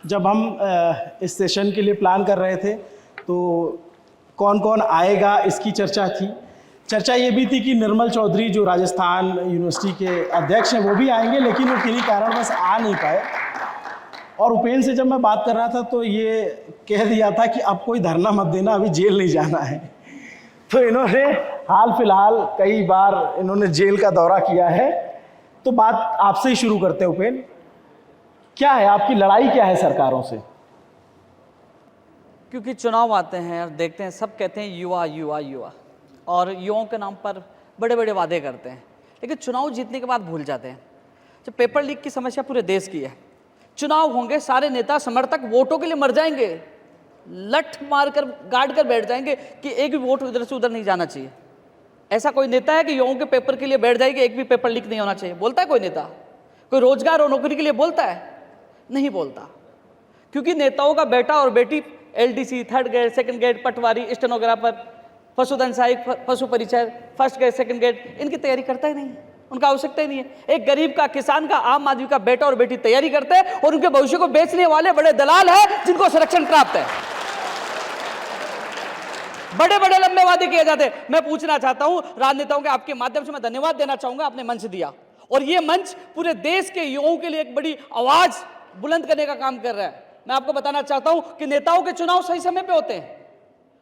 जब हम इस सेशन के लिए प्लान कर रहे थे तो कौन कौन आएगा इसकी चर्चा थी। चर्चा ये भी थी कि निर्मल चौधरी जो राजस्थान यूनिवर्सिटी के अध्यक्ष हैं वो भी आएंगे, लेकिन वो किन्हीं कारणवश आ नहीं पाए। और उपेंद्र से जब मैं बात कर रहा था तो ये कह दिया था कि अब कोई धरना मत देना, अभी जेल नहीं जाना है। तो इन्होंने हाल फिलहाल कई बार इन्होंने जेल का दौरा किया है। तो बात आपसे ही शुरू करते हैं उपेंद्र, क्या है आपकी लड़ाई, क्या है सरकारों से? क्योंकि चुनाव आते हैं और देखते हैं, सब कहते हैं युवा युवा युवा, और युवाओं के नाम पर बड़े बड़े वादे करते हैं, लेकिन चुनाव जीतने के बाद भूल जाते हैं। जब पेपर लीक की समस्या पूरे देश की है, चुनाव होंगे, सारे नेता समर्थक वोटों के लिए मर जाएंगे, लठ मारकर गाड़ कर बैठ जाएंगे कि एक भी वोट इधर से उधर नहीं जाना चाहिए। ऐसा कोई नेता है कि युवाओं के पेपर के लिए बैठ जाएगी, एक भी पेपर लीक नहीं होना चाहिए? बोलता है कोई नेता? कोई रोजगार और नौकरी के लिए बोलता है? नहीं बोलता। क्योंकि नेताओं का बेटा और बेटी LDC, third grade, second grade, patwari, stenographer, पशुधन सहायक, पशु परिचय, फर्स्ट ग्रेड, सेकंड ग्रेड, इनकी तैयारी करता ही नहीं, उनका आवश्यकता ही नहीं है। एक गरीब का, किसान का, आम आदमी का बेटा और बेटी तैयारी करते हैं, और उनके भविष्य को बेचने वाले बड़े दलाल हैं जिनको संरक्षण प्राप्त है। बड़े बड़े लंबे वादे किए जाते हैं। मैं पूछना चाहता हूं राजनेताओं के, आपके माध्यम से मैं धन्यवाद देना चाहूंगा, आपने मंच दिया, और ये मंच पूरे देश के युवाओं के लिए एक बड़ी आवाज बुलंद करने का काम कर रहा है। मैं आपको बताना चाहता हूं कि नेताओं के चुनाव सही समय पे होते हैं,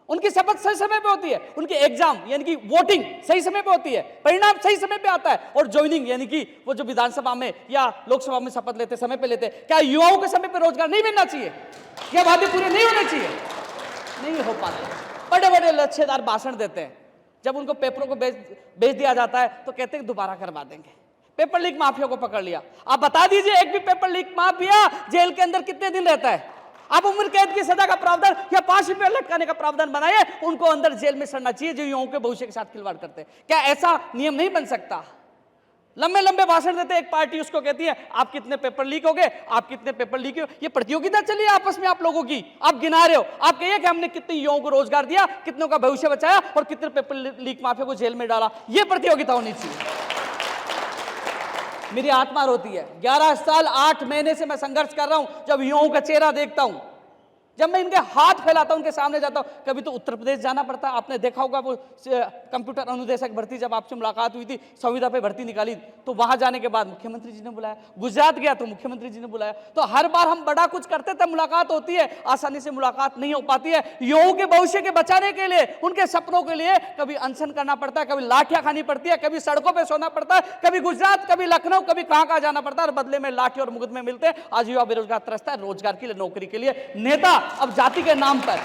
उनकी शपथ सही समय पे होती है, उनकी एग्जाम यानी कि वोटिंग सही समय पे होती है, परिणाम सही समय पे आता है, और ज्वाइनिंग यानी कि वो जो विधानसभा में या लोकसभा में शपथ लेते समय पे लेते। क्या युवाओं के समय पे रोजगार नहीं मिलना चाहिए? क्या वादे पूरे नहीं होने चाहिए? नहीं हो पाते। बड़े बड़े लच्छेदार भाषण देते हैं, जब उनको पेपरों को बेच दिया जाता है तो कहते हैं दोबारा करवा देंगे। पेपर लीक माफिया को पकड़ लिया। आप बता दीजिए, एक भी पेपर लीक माफिया जेल के अंदर कितने दिन रहता है? आप उम्र कैद की सजा का प्रावधान या 5 रुपये लटकाने का प्रावधान बनाइए, उनको अंदर जेल में सड़ना चाहिए जो युवाओं के भविष्य के साथ खिलवाड़ करते हैं। क्या ऐसा नियम नहीं बन सकता? लंबे लंबे भाषण देते, एक पार्टी उसको कहती है आप कितने पेपर लीक हो गए, आप कितने पेपर लीक हो। ये प्रतियोगिता चली है आपस में आप लोगों की, आप गिना रहे हो, आप कहिए कि हमने कितने युवाओं को रोजगार दिया, कितनों का भविष्य बचाया, और कितने पेपर लीक माफिया को जेल में डाला। ये प्रतियोगिता होनी चाहिए। मेरी आत्मा रोती है, 11 साल 8 महीने से मैं संघर्ष कर रहा हूं। जब युवाओं का चेहरा देखता हूं, जब मैं इनके हाथ फैलाता हूं, उनके सामने जाता हूं, कभी तो उत्तर प्रदेश जाना पड़ता है। आपने देखा होगा वो कंप्यूटर अनुदेशक भर्ती, जब आपसे मुलाकात हुई थी, संविदा पे भर्ती निकाली, तो वहां जाने के बाद मुख्यमंत्री जी ने बुलाया। गुजरात गया तो मुख्यमंत्री जी ने बुलाया। तो हर बार हम बड़ा कुछ करते थे, मुलाकात होती है, आसानी से मुलाकात नहीं हो पाती है। युवाओं के भविष्य के बचाने के लिए, उनके सपनों के लिए कभी अनशन करना पड़ता है, कभी लाठियां खानी पड़ती है, कभी सड़कों पर सोना पड़ता है, कभी गुजरात, कभी लखनऊ, कभी कहां जाना पड़ता है, और बदले में लाठी और मुकदमे मिलते हैं। आज युवा बेरोजगार तरसता है रोजगार के लिए, नौकरी के लिए। नेता अब जाति के नाम पर,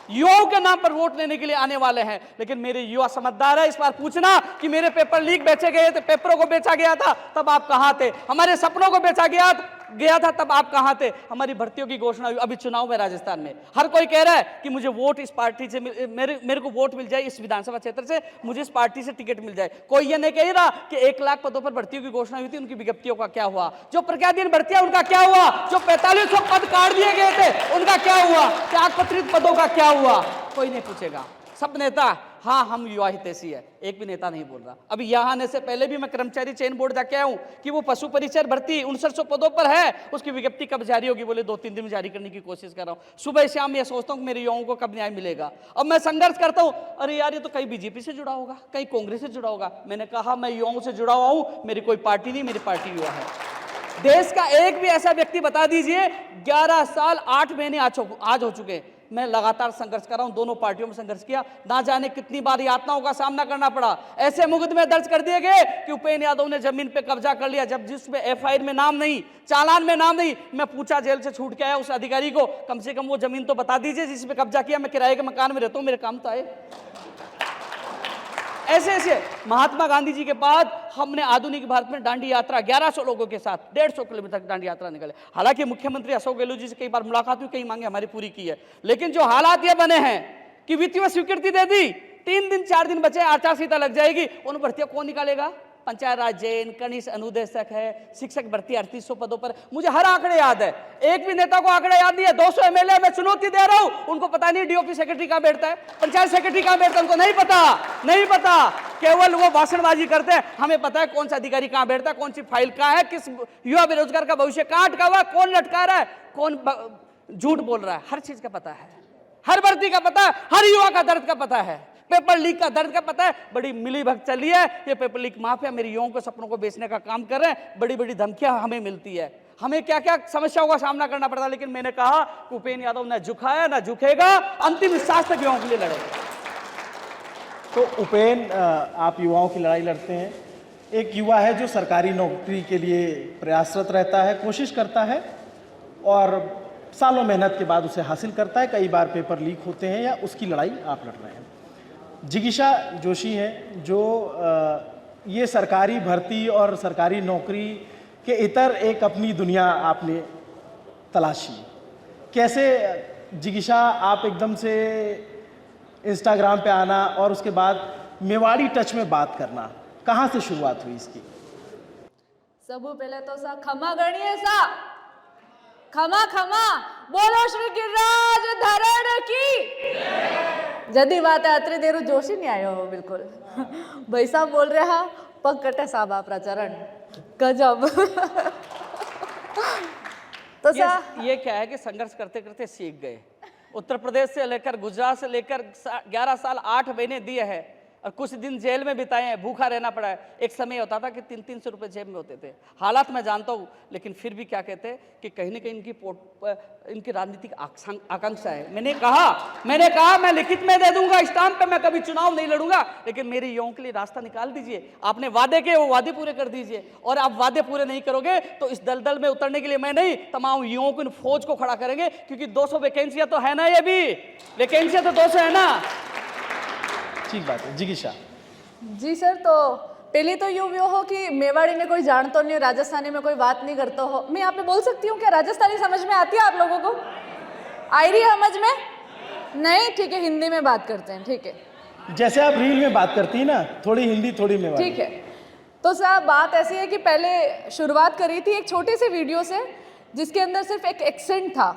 युवाओं के नाम पर वोट लेने के लिए आने वाले हैं। लेकिन मेरे युवा समझदार है, इस बार पूछना कि मेरे पेपर लीक बेचे गए थे, पेपरों को बेचा गया था, तब आप कहां थे? हमारे सपनों को बेचा गया था, तब आप कहां थे? हमारी भर्तियों की घोषणा हुई, अभी चुनाव में राजस्थान में हर कोई कह रहा है कि मुझे वोट इस पार्टी से मेरे को वोट मिल जाए, इस विधानसभा क्षेत्र से मुझे इस पार्टी से टिकट मिल जाए। कोई ये नहीं कह रहा कि 1 लाख पदों पर भर्तियों की घोषणा हुई थी, उनकी विज्ञप्तियों का क्या हुआ? जो प्रज्ञाधीन भर्तियां, उनका क्या हुआ? जो 4500 पद काट दिए गए थे, उनका क्या हुआ? त्यागपत्रित पदों का क्या हुआ? कोई नहीं पूछेगा। सब नेता हाँ हम युवा हितैषी है, एक भी नेता नहीं बोल रहा। अभी यहाँ आने से पहले भी मैं कर्मचारी चयन बोर्ड जाके आया हूँ कि वो पशु परिचय भर्ती 5900 पदों पर है, उसकी विज्ञप्ति कब जारी होगी? बोले 2-3 दिन में जारी करने की कोशिश कर रहा हूँ। सुबह शाम ये सोचता हूँ मेरे युवाओं को कब न्याय मिलेगा। अब मैं संघर्ष करता हूँ, अरे यार ये तो कहीं बीजेपी से जुड़ा होगा, कहीं कांग्रेस से जुड़ा होगा। मैंने कहा मैं युवाओं से जुड़ा हुआ हूँ, मेरी कोई पार्टी नहीं, मेरी पार्टी युवा है। देश का एक भी ऐसा व्यक्ति बता दीजिए, 11 साल 8 महीने आज हो चुके, मैं लगातार संघर्ष कर रहा हूं, दोनों पार्टियों में संघर्ष किया, ना जाने कितनी बार यातनाओं का सामना करना पड़ा। ऐसे मुकदमे दर्ज कर दिए गए कि उपेंद्र यादव ने जमीन पे कब्जा कर लिया, जब जिसमें एफआईआर में नाम नहीं, चालान में नाम नहीं। मैं पूछा जेल से छूट के आया उस अधिकारी को, कम से कम वो जमीन तो बता दीजिए जिसपे कब्जा किया, मैं किराए के मकान में रहता हूं, मेरे काम तो आए। ऐसे ऐसे महात्मा गांधी जी के बाद हमने आधुनिक भारत में दांडी यात्रा 1100 लोगों के साथ 150 किलोमीटर दांडी यात्रा निकाले। हालांकि मुख्यमंत्री अशोक गहलोत जी से कई बार मुलाकात हुई, कई मांगे हमारी पूरी की है, लेकिन जो हालात ये बने हैं कि वित्तीय स्वीकृति दे दी, 3 दिन 4 दिन बचे, आचार संहिता लग जाएगी, उन भर्तियां कौन निकालेगा? पंचायत राज जैन, कनिष्ठ अनुदेशक है, शिक्षक भर्ती 3800 पदों पर। मुझे हर आंकड़े याद है, एक भी नेता को आंकड़े याद नहीं है। 200 एमएलए मैं चुनौती दे रहा हूं, उनको पता नहीं डीओपी सेक्रेटरी कहां बैठता है, पंचायत सेक्रेटरी कहां बैठता है, उनको नहीं पता, नहीं पता। केवल वो भाषणबाजी करते हैं। हमें पता है कौन सा अधिकारी कहां बैठता है, कौन सी फाइल कहां है, किस युवा बेरोजगार का भविष्य कहां अटका हुआ है, कौन लटका रहा है, कौन झूठ बोल रहा है, हर चीज का पता है, हर भर्ती का पता है, हर युवा का दर्द का पता है, पेपर लीक का दर्द का पता है। बड़ी मिली भगत चली है, ये पेपर लीक माफिया मेरे युवाओं के सपनों को बेचने का काम कर रहे हैं। बड़ी बड़ी धमकियां हमें मिलती है, हमें क्या क्या समस्याओं का सामना करना पड़ता है। लेकिन मैंने कहा उपेंद्र यादव न झुका है न झुकेगा, अंतिम सांस तक युवाओं के लिए लड़ेगा। तो उपेंद्र, आप युवाओं की लड़ाई लड़ते हैं। एक युवा है जो सरकारी नौकरी के लिए प्रयासरत रहता है, कोशिश करता है और सालों मेहनत के बाद उसे हासिल करता है। कई बार पेपर लीक होते हैं या उसकी लड़ाई आप लड़ रहे हैं। जिगीषा जोशी हैं जो ये सरकारी भर्ती और सरकारी नौकरी के इतर एक अपनी दुनिया आपने तलाशी। कैसे जिगीषा आप एकदम से इंस्टाग्राम पे आना और उसके बाद मेवाड़ी टच में बात करना, कहाँ से शुरुआत हुई इसकी? सबू पहले तो सा खमा गणिए सा खमा खमा बोलो श्री गिरिराज धरण की। जदी बात है अतरे देरू जोशी नहीं आयो हो बिल्कुल। भाई साहब बोल रहे हा पग कटे साहब आप चरण गजब। तो ये क्या है कि संघर्ष करते करते सीख गए। उत्तर प्रदेश से लेकर गुजरात से लेकर 11 साल 8 महीने दिए हैं और कुछ दिन जेल में बिताए हैं, भूखा रहना पड़ा है। एक समय होता था कि 300-300 रुपए जेब में होते थे। हालात मैं जानता हूँ, लेकिन फिर भी क्या कहते हैं कि कहीं ना कहीं इनकी राजनीतिक आकांक्षा है। मैंने कहा मैं लिखित में दे दूंगा स्टाम्प पे, मैं कभी चुनाव नहीं लड़ूंगा, लेकिन मेरी युवाओं के लिए रास्ता निकाल दीजिए। आपने वादे किए वो वादे पूरे कर दीजिए, और आप वादे पूरे नहीं करोगे तो इस दलदल में उतरने के लिए मैं नहीं, तमाम युवाओं को इन फौज को खड़ा करेंगे। क्योंकि 200 वैकेंसियां तो है ना, ये भी वैकेंसियां तो 200 है ना। ठीक बात है। जिगीषा जी सर, तो पहले तो यूँ हो कि मेवाड़ी में कोई जानता नहीं, राजस्थानी में कोई बात नहीं करता हो। मैं यहाँ पे बोल सकती हूँ क्या राजस्थानी समझ में आती है आप लोगों को? आई रही है समझ में? नहीं, ठीक है, हिंदी में बात करते हैं। ठीक है, जैसे आप रील में बात करती है ना, थोड़ी हिंदी थोड़ी मेवाड़ी। ठीक है। तो सर बात ऐसी है कि पहले शुरुआत करी थी एक छोटे से वीडियो से, जिसके अंदर सिर्फ एक एक्सेंट था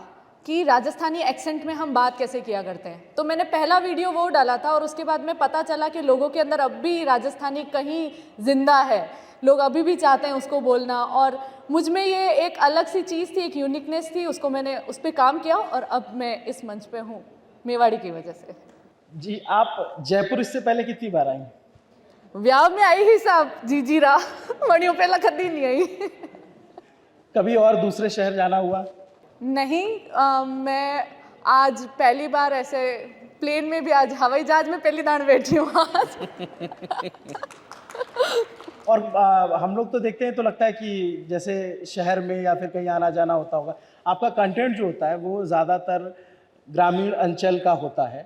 कि राजस्थानी एक्सेंट में हम बात कैसे किया करते हैं। तो मैंने पहला वीडियो वो डाला था और उसके बाद में पता चला कि लोगों के अंदर अब भी राजस्थानी कहीं जिंदा है, लोग अभी भी चाहते हैं उसको बोलना। और मुझ में ये एक अलग सी चीज़ थी, एक यूनिकनेस थी, उसको मैंने उस पर काम किया और अब मैं इस मंच पे हूँ मेवाड़ी की वजह से। जी, आप जयपुर इससे पहले कितनी बार आई? ब्याह में आई ही साहब, जी रहा मणियों पहला कभी नहीं आई। कभी और दूसरे शहर जाना हुआ? नहीं, मैं आज पहली बार ऐसे प्लेन में भी, आज हवाई जहाज में पहली दान बैठी हूँ आज। और हम लोग तो देखते हैं तो लगता है कि जैसे शहर में या फिर कहीं आना जाना होता होगा, आपका कंटेंट जो होता है वो ज़्यादातर ग्रामीण अंचल का होता है।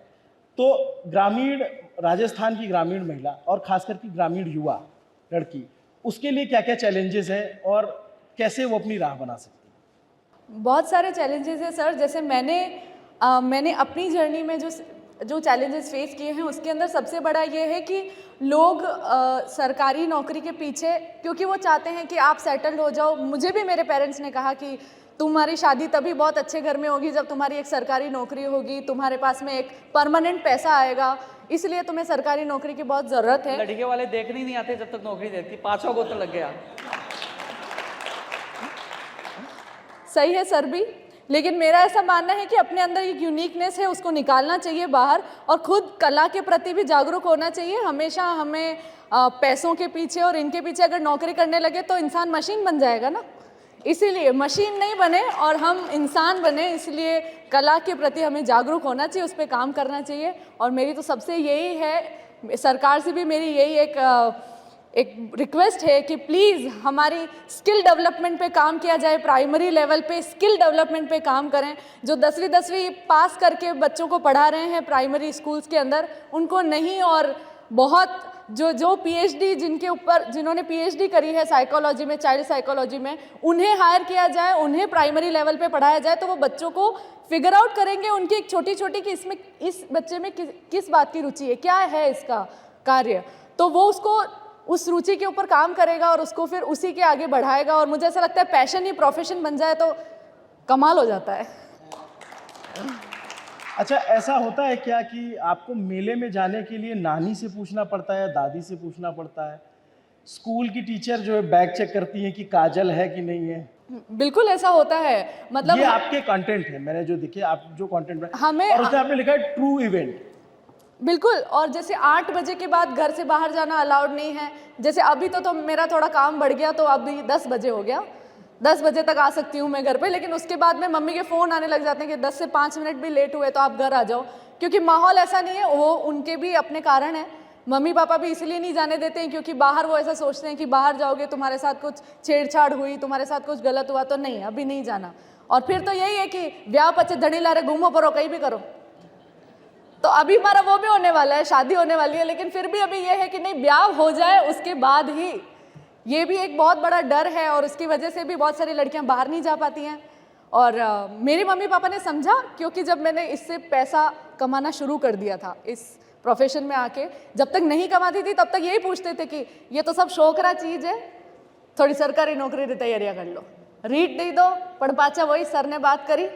तो ग्रामीण राजस्थान की ग्रामीण महिला और खासकर की ग्रामीण युवा लड़की, उसके लिए क्या क्या चैलेंजेस हैं और कैसे वो अपनी राह बना सकती है? बहुत सारे चैलेंजेस हैं सर। जैसे मैंने अपनी जर्नी में जो चैलेंजेस फेस किए हैं उसके अंदर सबसे बड़ा ये है कि लोग सरकारी नौकरी के पीछे, क्योंकि वो चाहते हैं कि आप सेटल्ड हो जाओ। मुझे भी मेरे पेरेंट्स ने कहा कि तुम्हारी शादी तभी बहुत अच्छे घर में होगी जब तुम्हारी एक सरकारी नौकरी होगी, तुम्हारे पास में एक परमानेंट पैसा आएगा, इसलिए तुम्हें सरकारी नौकरी की बहुत ज़रूरत है। लड़के वाले देखने ही नहीं आते जब तक नौकरी देती, 5 को तो लग गया। सही है सर भी, लेकिन मेरा ऐसा मानना है कि अपने अंदर एक यूनिकनेस है, उसको निकालना चाहिए बाहर और खुद कला के प्रति भी जागरूक होना चाहिए। हमेशा हमें पैसों के पीछे और इनके पीछे अगर नौकरी करने लगे तो इंसान मशीन बन जाएगा ना। इसीलिए मशीन नहीं बने और हम इंसान बने, इसलिए कला के प्रति हमें जागरूक होना चाहिए, उस पर काम करना चाहिए। और मेरी तो सबसे यही है, सरकार से भी मेरी यही एक रिक्वेस्ट है कि प्लीज़ हमारी स्किल डेवलपमेंट पे काम किया जाए, प्राइमरी लेवल पे स्किल डेवलपमेंट पे काम करें। जो 10वीं पास करके बच्चों को पढ़ा रहे हैं प्राइमरी स्कूल्स के अंदर, उनको नहीं, और बहुत जो पीएचडी जिन्होंने पीएचडी करी है साइकोलॉजी में, चाइल्ड साइकोलॉजी में, उन्हें हायर किया जाए, उन्हें प्राइमरी लेवल पे पढ़ाया जाए, तो वो बच्चों को फिगर आउट करेंगे उनकी एक छोटी कि इसमें इस बच्चे में किस बात की रुचि है, क्या है इसका कार्य, तो वो उसको उस रुचि के ऊपर काम करेगा और उसको फिर उसी के आगे बढ़ाएगा। और मुझे ऐसा लगता है पैशन ही प्रोफेशन बन जाए तो कमाल हो जाता है। अच्छा, ऐसा होता है क्या कि आपको मेले में जाने के लिए नानी से पूछना पड़ता है, दादी से पूछना पड़ता है? स्कूल की टीचर जो है बैग चेक करती हैं कि काजल है कि नहीं है? बिल्कुल ऐसा होता है। मतलब ये आपके कंटेंट है, मैंने जो देखे, आप जो कंटेंट हमें और उसमें आपने लिखा है ट्रू इवेंट। बिल्कुल। और जैसे 8 बजे के बाद घर से बाहर जाना अलाउड नहीं है। जैसे अभी तो मेरा थोड़ा काम बढ़ गया, तो अभी 10 बजे हो गया, 10 बजे तक आ सकती हूँ मैं घर पे। लेकिन उसके बाद में मम्मी के फ़ोन आने लग जाते हैं कि 10 से 5 मिनट भी लेट हुए तो आप घर आ जाओ, क्योंकि माहौल ऐसा नहीं है। वो उनके भी अपने कारण है, मम्मी पापा भी इसलिए नहीं जाने देते हैं क्योंकि बाहर वो ऐसा सोचते हैं कि बाहर जाओगे तुम्हारे साथ कुछ छेड़छाड़ हुई, तुम्हारे साथ कुछ गलत हुआ तो नहीं, अभी नहीं जाना। और फिर तो यही है कि ब्याह पचे धड़ी लारे घूमो परो कहीं भी करो। तो अभी हमारा वो भी होने वाला है, शादी होने वाली है, लेकिन फिर भी अभी ये है कि नहीं, ब्याह हो जाए उसके बाद ही। ये भी एक बहुत बड़ा डर है और इसकी वजह से भी बहुत सारी लड़कियां बाहर नहीं जा पाती हैं। और मेरे मम्मी पापा ने समझा, क्योंकि जब मैंने इससे पैसा कमाना शुरू कर दिया था इस प्रोफेशन में आके, जब तक नहीं कमाती थी तब तक यही पूछते थे कि ये तो सब शौकरा चीज़ है, थोड़ी सरकारी नौकरी की तैयारियां कर लो, रीट दे दो, पढ़ पाचा वही सर ने बात करी,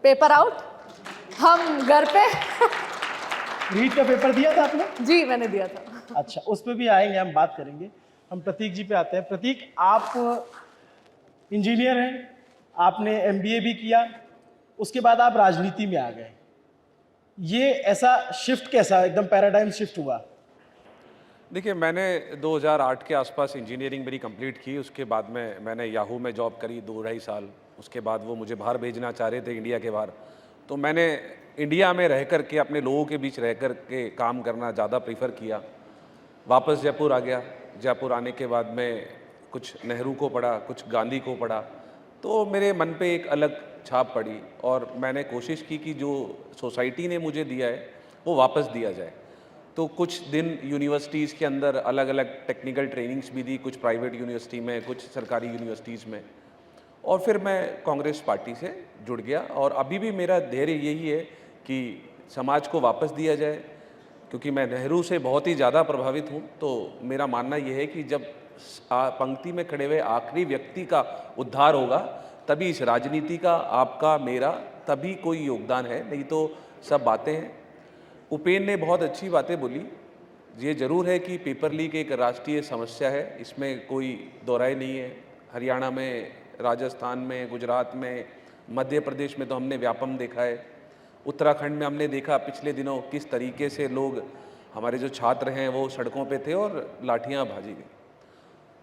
पेपर आउट, हम घर पे। रीट का पेपर दिया था आपने? जी मैंने दिया था। अच्छा, उस पर भी आएंगे, हम बात करेंगे। हम प्रतीक जी पे आते हैं। प्रतीक, आप इंजीनियर हैं, आपने MBA भी किया, उसके बाद आप राजनीति में आ गए। ये ऐसा शिफ्ट कैसा, एकदम पैराडाइम शिफ्ट हुआ? देखिए, मैंने 2008 के आसपास इंजीनियरिंग मेरी कंप्लीट की। उसके बाद में मैंने याहू में जॉब करी 2-2.5 साल। उसके बाद वो मुझे बाहर भेजना चाह रहे थे, इंडिया के बाहर। तो मैंने इंडिया में रह कर के, अपने लोगों के बीच रह कर के काम करना ज़्यादा प्रीफर किया। वापस जयपुर आ गया। जयपुर आने के बाद में कुछ नेहरू को पढ़ा, कुछ गांधी को पढ़ा, तो मेरे मन पे एक अलग छाप पड़ी और मैंने कोशिश की कि जो सोसाइटी ने मुझे दिया है वो वापस दिया जाए। तो कुछ दिन यूनिवर्सिटीज़ के अंदर अलग अलग टेक्निकल ट्रेनिंग्स भी दी, कुछ प्राइवेट यूनिवर्सिटी में, कुछ सरकारी यूनिवर्सिटीज़ में, और फिर मैं कांग्रेस पार्टी से जुड़ गया। और अभी भी मेरा धैर्य यही है कि समाज को वापस दिया जाए, क्योंकि मैं नेहरू से बहुत ही ज़्यादा प्रभावित हूँ। तो मेरा मानना यह है कि जब पंक्ति में खड़े हुए आखिरी व्यक्ति का उद्धार होगा, तभी इस राजनीति का, आपका, मेरा, तभी कोई योगदान है, नहीं तो सब बातें हैं। उपेन ने बहुत अच्छी बातें बोली। ये ज़रूर है कि पेपर लीक एक राष्ट्रीय समस्या है, इसमें कोई दो राय नहीं है। हरियाणा में, राजस्थान में, गुजरात में, मध्य प्रदेश में तो हमने व्यापम देखा है। उत्तराखंड में हमने देखा पिछले दिनों किस तरीके से लोग, हमारे जो छात्र हैं वो सड़कों पे थे और लाठियां भाजी गई।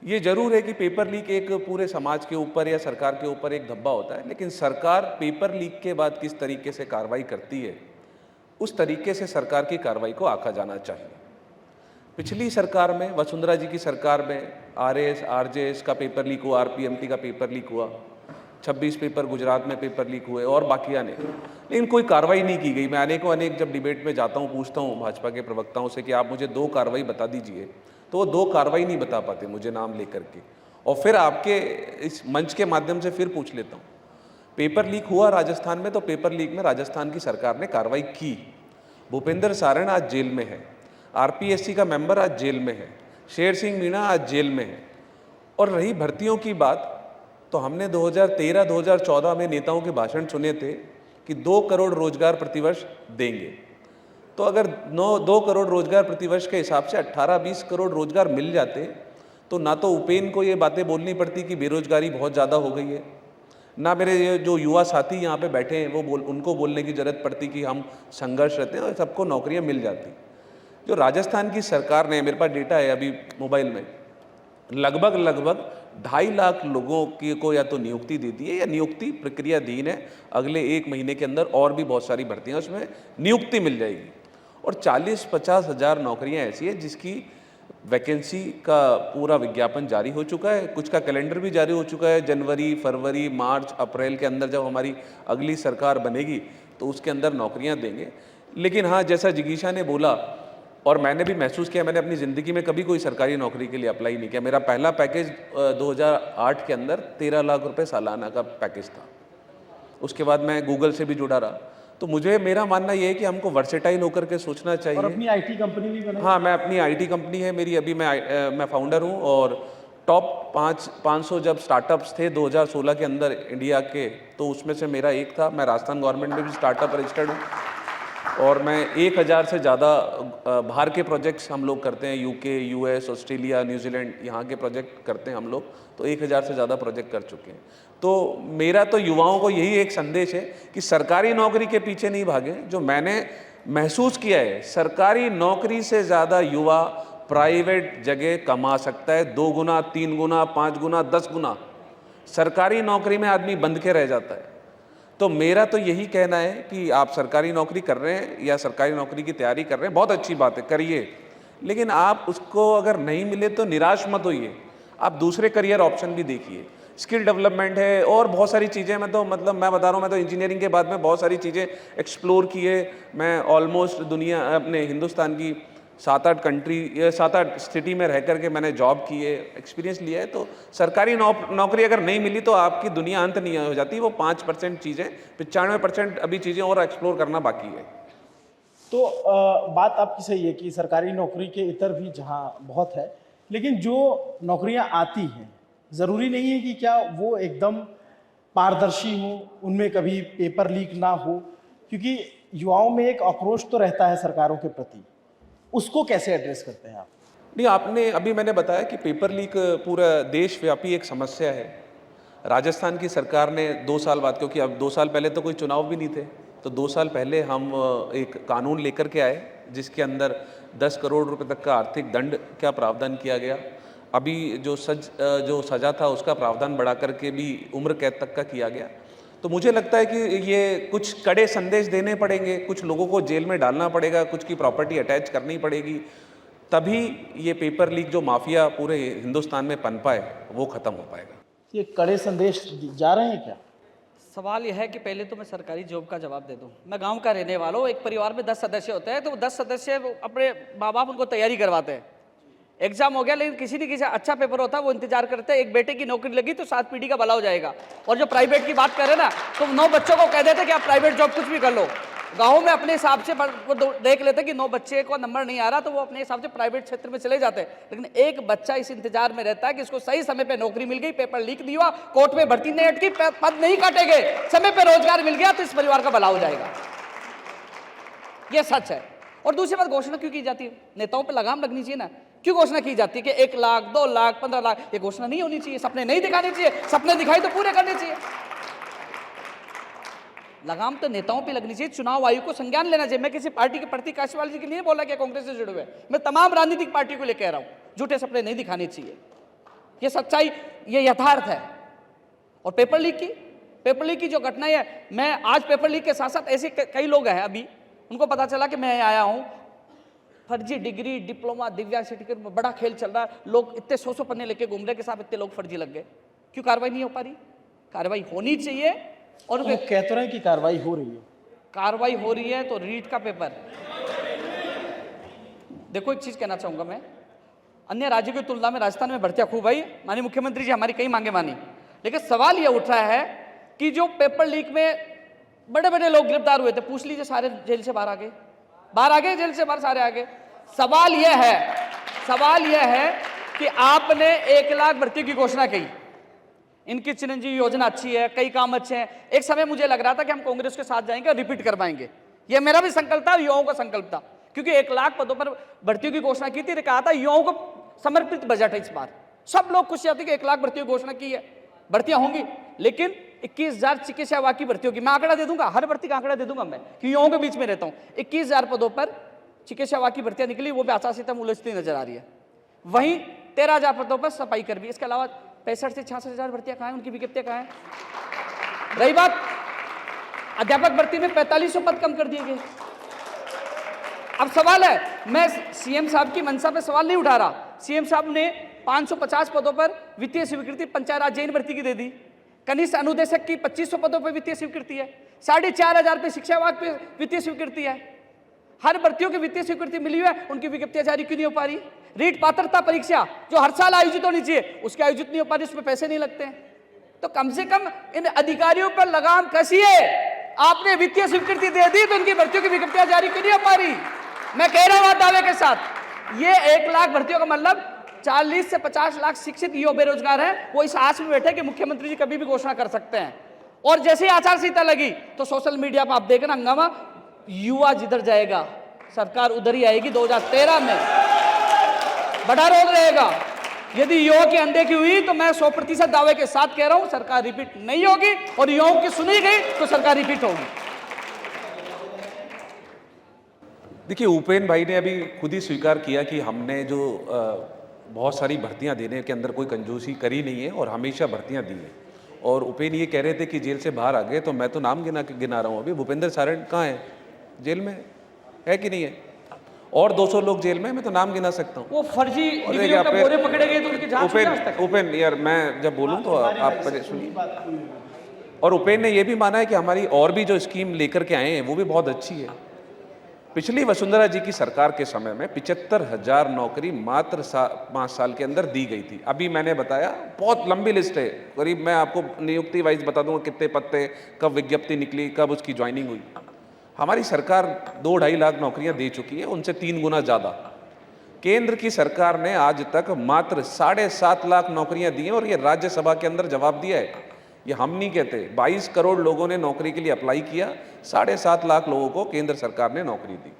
ये ज़रूर है कि पेपर लीक एक पूरे समाज के ऊपर या सरकार के ऊपर एक धब्बा होता है, लेकिन सरकार पेपर लीक के बाद किस तरीके से कार्रवाई करती है, उस तरीके से सरकार की कार्रवाई को आंका जाना चाहिए। पिछली सरकार में, वसुंधरा जी की सरकार में, RAS, RJS का पेपर लीक हुआ, RPMT का पेपर लीक हुआ, 26 पेपर गुजरात में पेपर लीक हुए और बाकिया ने, लेकिन कोई कार्रवाई नहीं की गई। मैं अनेक जब डिबेट में जाता हूँ, पूछता हूँ भाजपा के प्रवक्ताओं से कि आप मुझे 2 कार्रवाई बता दीजिए, तो वो 2 कार्रवाई नहीं बता पाते मुझे नाम लेकर के। और फिर आपके इस मंच के माध्यम से फिर पूछ लेता हूँ, पेपर लीक हुआ राजस्थान में, तो पेपर लीक में राजस्थान की सरकार ने कार्रवाई की। भूपेंद्र सारण आज जेल में है, RPSC का मेंबर आज जेल में है, शेर सिंह मीणा आज जेल में है। और रही भर्तियों की बात, तो हमने 2013-2014 में नेताओं के भाषण सुने थे कि 2 करोड़ रोजगार प्रतिवर्ष देंगे। तो अगर 2 करोड़ रोजगार प्रतिवर्ष के हिसाब से 18-20 करोड़ रोजगार मिल जाते, तो ना तो उपेन को ये बातें बोलनी पड़ती कि बेरोजगारी बहुत ज़्यादा हो गई है, ना मेरे ये जो युवा साथी यहाँ पे बैठे हैं वो उनको बोलने की ज़रूरत पड़ती कि हम संघर्षरत हैं, और सबको नौकरियाँ मिल जाती। जो राजस्थान की सरकार ने, मेरे पास डेटा है अभी मोबाइल में, लगभग 2.5 लाख लोगों की को या तो नियुक्ति दे दी है या नियुक्ति प्रक्रियाधीन है। अगले 1 महीने के अंदर और भी बहुत सारी भर्तियां, उसमें नियुक्ति मिल जाएगी। और 40-50 हज़ार नौकरियां ऐसी है जिसकी वैकेंसी का पूरा विज्ञापन जारी हो चुका है, कुछ का कैलेंडर भी जारी हो चुका है। जनवरी, फरवरी, मार्च, अप्रैल के अंदर जब हमारी अगली सरकार बनेगी तो उसके अंदर नौकरियाँ देंगे। लेकिन हाँ, जैसा जिगीशा ने बोला और मैंने भी महसूस किया, मैंने अपनी ज़िंदगी में कभी कोई सरकारी नौकरी के लिए अप्लाई नहीं किया। मेरा पहला पैकेज 2008 के अंदर 13 लाख रुपए सालाना का पैकेज था। उसके बाद मैं गूगल से भी जुड़ा रहा, तो मुझे मेरा मानना ये है कि हमको वर्सेटाइल होकर के सोचना और चाहिए। अपनी आईटी कंपनी भी बनाई। हाँ, मैं अपनी आईटी कंपनी है मेरी, अभी मैं फाउंडर हूँ, और टॉप 500 जब स्टार्टअप्स थे 2016 के अंदर इंडिया के, तो उसमें से मेरा एक था। मैं राजस्थान गवर्नमेंट में भी स्टार्टअप रजिस्टर्ड हूँ, और मैं 1000 से ज़्यादा बाहर के प्रोजेक्ट्स हम लोग करते हैं, यूके, यूएस, ऑस्ट्रेलिया, न्यूजीलैंड, यहाँ के प्रोजेक्ट करते हैं हम लोग। तो 1000 से ज़्यादा प्रोजेक्ट कर चुके हैं। तो मेरा तो युवाओं को यही एक संदेश है कि सरकारी नौकरी के पीछे नहीं भागें। जो मैंने महसूस किया है, सरकारी नौकरी से ज़्यादा युवा प्राइवेट जगह कमा सकता है, 2 गुना, 3 गुना, 5 गुना, 10 गुना। सरकारी नौकरी में आदमी बंध के रह जाता है। तो मेरा तो यही कहना है कि आप सरकारी नौकरी कर रहे हैं या सरकारी नौकरी की तैयारी कर रहे हैं, बहुत अच्छी बात है, करिए, लेकिन आप उसको अगर नहीं मिले तो निराश मत होइए, आप दूसरे करियर ऑप्शन भी देखिए। स्किल डेवलपमेंट है और बहुत सारी चीज़ें, मैं बता रहा हूँ, मैं तो इंजीनियरिंग के बाद में बहुत सारी चीज़ें एक्सप्लोर किए। मैं ऑलमोस्ट दुनिया, अपने हिंदुस्तान की 7-8 कंट्री या 7-8 सिटी में रह करके मैंने जॉब की है, एक्सपीरियंस लिया है। तो सरकारी नौकरी अगर नहीं मिली तो आपकी दुनिया अंत नहीं हो जाती। वो 5% चीज़ें, 95% अभी चीज़ें और एक्सप्लोर करना बाकी है। तो बात आपकी सही है कि सरकारी नौकरी के इतर भी जहाँ बहुत है, लेकिन जो नौकरियाँ आती हैं ज़रूरी नहीं है कि क्या वो एकदम पारदर्शी हो, उनमें कभी पेपर लीक ना हो, क्योंकि युवाओं में एक आक्रोश तो रहता है सरकारों के प्रति। उसको कैसे एड्रेस करते हैं आप? नहीं, आपने अभी मैंने बताया कि पेपर लीक पूरा देशव्यापी एक समस्या है। राजस्थान की सरकार ने 2 साल बाद, क्योंकि अब 2 साल पहले तो कोई चुनाव भी नहीं थे, तो 2 साल पहले हम एक कानून लेकर के आए जिसके अंदर 10 करोड़ रुपए तक का आर्थिक दंड का प्रावधान किया गया। अभी जो सज़ा था उसका प्रावधान बढ़ा करके भी उम्र कैद तक का किया गया। तो मुझे लगता है कि ये कुछ कड़े संदेश देने पड़ेंगे, कुछ लोगों को जेल में डालना पड़ेगा, कुछ की प्रॉपर्टी अटैच करनी पड़ेगी, तभी ये पेपर लीक जो माफिया पूरे हिंदुस्तान में पनपा है वो ख़त्म हो पाएगा। ये कड़े संदेश जा रहे हैं क्या? सवाल यह है कि पहले तो मैं सरकारी जॉब का जवाब दे दूं। मैं गांव का रहने वाला हूँ। एक परिवार में 10 सदस्य होते हैं, तो 10 सदस्य अपने माँ बाप उनको तैयारी करवाते हैं। एग्जाम हो गया, लेकिन किसी न किसी अच्छा पेपर होता है, वो इंतजार करते हैं, एक बेटे की नौकरी लगी तो 7 पीढ़ी का भला हो जाएगा। और जो प्राइवेट की बात करें ना, तो 9 बच्चों को कह देते कि आप प्राइवेट जॉब कुछ भी कर लो। गाँव में अपने हिसाब से वो देख लेते कि 9 बच्चे को नंबर नहीं आ रहा, तो वो अपने हिसाब से प्राइवेट क्षेत्र में चले जाते हैं। लेकिन एक बच्चा इस इंतजार में रहता है कि उसको सही समय पे नौकरी मिल गई, पेपर लीक नहीं हुआ, कोर्ट में भर्ती नहीं अटकी, पद नहीं काटे गए, समय पे रोजगार मिल गया, तो इस परिवार का भला हो जाएगा। ये सच है। और दूसरी बात, घोषणा क्यों की जाती है? नेताओं पे लगाम लगनी चाहिए ना। क्यों घोषणा की जाती है कि 1 लाख, 2 लाख, 15 लाख? ये घोषणा नहीं होनी चाहिए, सपने नहीं दिखाने चाहिए, सपने दिखाई तो पूरे करने चाहिए। लगाम तो नेताओं पे लगनी चाहिए। चुनाव आयोग को संज्ञान लेना चाहिए। मैं किसी पार्टी के प्रतीक काशीवाल जी के लिए बोला कि कांग्रेस से जुड़े हुए, मैं तमाम राजनीतिक पार्टी को लेकर कह रहा हूं, झूठे सपने नहीं दिखाने चाहिए। ये सच्चाई, ये यथार्थ है। और पेपर लीक की जो घटनाएं है, मैं आज पेपर लीक के साथ साथ ऐसे कई लोग हैं, अभी उनको पता चला कि मैं आया हूं, फर्जी डिग्री, डिप्लोमा, दिव्यांग सर्टिफिकेट में बड़ा खेल चल रहा है, लोग इतने 100 पन्ने लेके घूम रहे कि साहब इतने लोग फर्जी लग गए। क्यों कार्रवाई नहीं हो पा रही? कार्रवाई होनी चाहिए। और वो कह तो रहे हैं कि कार्रवाई हो रही है। कार्रवाई हो रही है तो रीट का पेपर, देखो एक चीज कहना चाहूंगा मैं, अन्य राज्यों की तुलना में राजस्थान में भर्तियां खूब आई। माननीय मुख्यमंत्री जी हमारी कई मांगे मानी, लेकिन सवाल यह उठ रहा है कि जो पेपर लीक में बड़े बड़े लोग गिरफ्तार हुए थे, पूछ लीजिए, सारे जेल से बाहर आ गए, जेल से बाहर सारे आ गए। सवाल यह है कि आपने 1 लाख भर्ती की घोषणा की, इनकी चिरंजीवी योजना अच्छी है, कई काम अच्छे हैं। एक समय मुझे लग रहा था कि हम कांग्रेस के साथ जाएंगे और रिपीट कर पाएंगे। यह मेरा भी संकल्प था, युवाओं का संकल्प था, क्योंकि 1 लाख पदों पर भर्तियों की घोषणा की थी। कहा था युवाओं को समर्पित बजट है इस बार। सब लोग खुश आते कि 1 लाख भर्तियों की घोषणा की है, भर्तियां होंगी, लेकिन 21,000 चिकित्सा विभाग की भर्तियों की, मैं आंकड़ा दे दूंगा, हर भर्ती का आंकड़ा दे दूंगा मैं, कि युवाओं के बीच में रहता हूं। 21,000 पदों पर चिकित्सा विभाग की भर्तियां निकली, वो भी आचार संहिता में उलझती नजर आ रही है। वहीं 13,000 पदों पर सफाई कर्मी, इसके अलावा 65 से 66,000 भर्तियां कहां हैं, उनकी विज्ञप्तियां कहां हैं? रही बात अध्यापक भर्ती में 4500 पद कम कर दिए गए। अब सवाल है, मैं सीएम साहब की मंशा पे सवाल नहीं उठा रहा। सीएम साहब ने 550 पदों पर वित्तीय स्वीकृति पंचायत राज जैन भर्ती की दे दी। कनिष्ठ अनुदेशक की 2500 पदों पर वित्तीय स्वीकृति है। 4,500 पे शिक्षा विभाग पे वित्तीय स्वीकृति है। हर भर्तियों की वित्तीय स्वीकृति मिली हुई है, उनकी विज्ञप्तियां जारी क्यों नहीं हो पा रही? रीट पात्रता परीक्षा जो हर साल आयोजित होनी चाहिए, उसके आयोजित नहीं हो पा रही, उसमें पैसे नहीं लगते हैं। तो कम से कम इन अधिकारियों पर लगाम कसिए। आपने वित्तीय स्वीकृति दे दी तो उनकी भर्तियों की विज्ञप्तियां जारी क्यों नहीं हो पा रही? मैं कह रहा हूं आज दावे के साथ, ये 1 लाख भर्तियों का मतलब 40 से 50 लाख शिक्षित युवा बेरोजगार हैं, वो इस आस में बैठे कि मुख्यमंत्री जी कभी भी घोषणा कर सकते हैं। और जैसे ही आचार संहिता लगी तो सोशल मीडिया पर आप देखना हंगामा, युवा जिधर जाएगा सरकार उधर ही आएगी। 2013 में बड़ा रोल रहेगा। यदि युवाओं की अनदेखी हुई तो मैं 100% दावे के साथ कह रहा हूं सरकार रिपीट नहीं होगी, और युवाओं की सुनी गई तो सरकार रिपीट होगी। देखिए, उपेन भाई ने अभी खुद ही स्वीकार किया कि हमने जो बहुत सारी भर्तियां देने के अंदर कोई कंजूसी करी नहीं है और हमेशा भर्तियां दी हैं। और उपेन ये कह रहे थे कि जेल से बाहर आ गए, तो मैं तो नाम गिना रहा हूँ। अभी भूपेंद्र सारण कहाँ है? जेल में है कि नहीं है? और 200 लोग जेल में, मैं तो नाम गिना सकता हूँ। वो फर्जी डिग्रियों के बोरे पकड़े गए तो उनकी जांच हुई आज तक। उपेन यार, मैं जब बोलूँ तो आप सुनिए। और उपेन ने यह भी माना है कि हमारी और भी जो स्कीम लेकर के आए हैं वो भी बहुत अच्छी है। पिछली वसुंधरा जी की सरकार के समय में 75,000 नौकरी मात्र 5 साल के अंदर दी गई थी। अभी मैंने बताया, बहुत लंबी लिस्ट है, करीब मैं आपको नियुक्ति वाइज बता दूंगा कितने पत्ते, कब विज्ञप्ति निकली, कब उसकी ज्वाइनिंग हुई। हमारी सरकार 2-2.5 लाख नौकरियां दे चुकी है, उनसे 3 गुना ज़्यादा। केंद्र की सरकार ने आज तक मात्र 7.5 लाख नौकरियां दी हैं, और ये राज्यसभा के अंदर जवाब दिया है। ये हम नहीं कहते। 22 करोड़ लोगों ने नौकरी के लिए अप्लाई किया, 7.5 लाख लोगों को केंद्र सरकार ने नौकरी दी।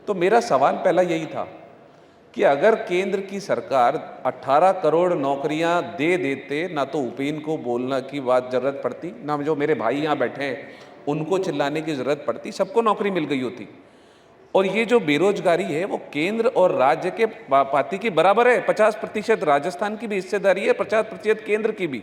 तो मेरा सवाल पहला यही था कि अगर केंद्र की सरकार 18 करोड़ नौकरियां दे देते, ना तो उपेन को बोलना की बात जरूरत पड़ती, ना जो मेरे भाई यहाँ बैठे हैं उनको चिल्लाने की जरूरत पड़ती, सबको नौकरी मिल गई होती। और ये जो बेरोजगारी है वो केंद्र और राज्य के पाती की बराबर है। 50% राजस्थान की भी हिस्सेदारी है, 50% केंद्र की भी।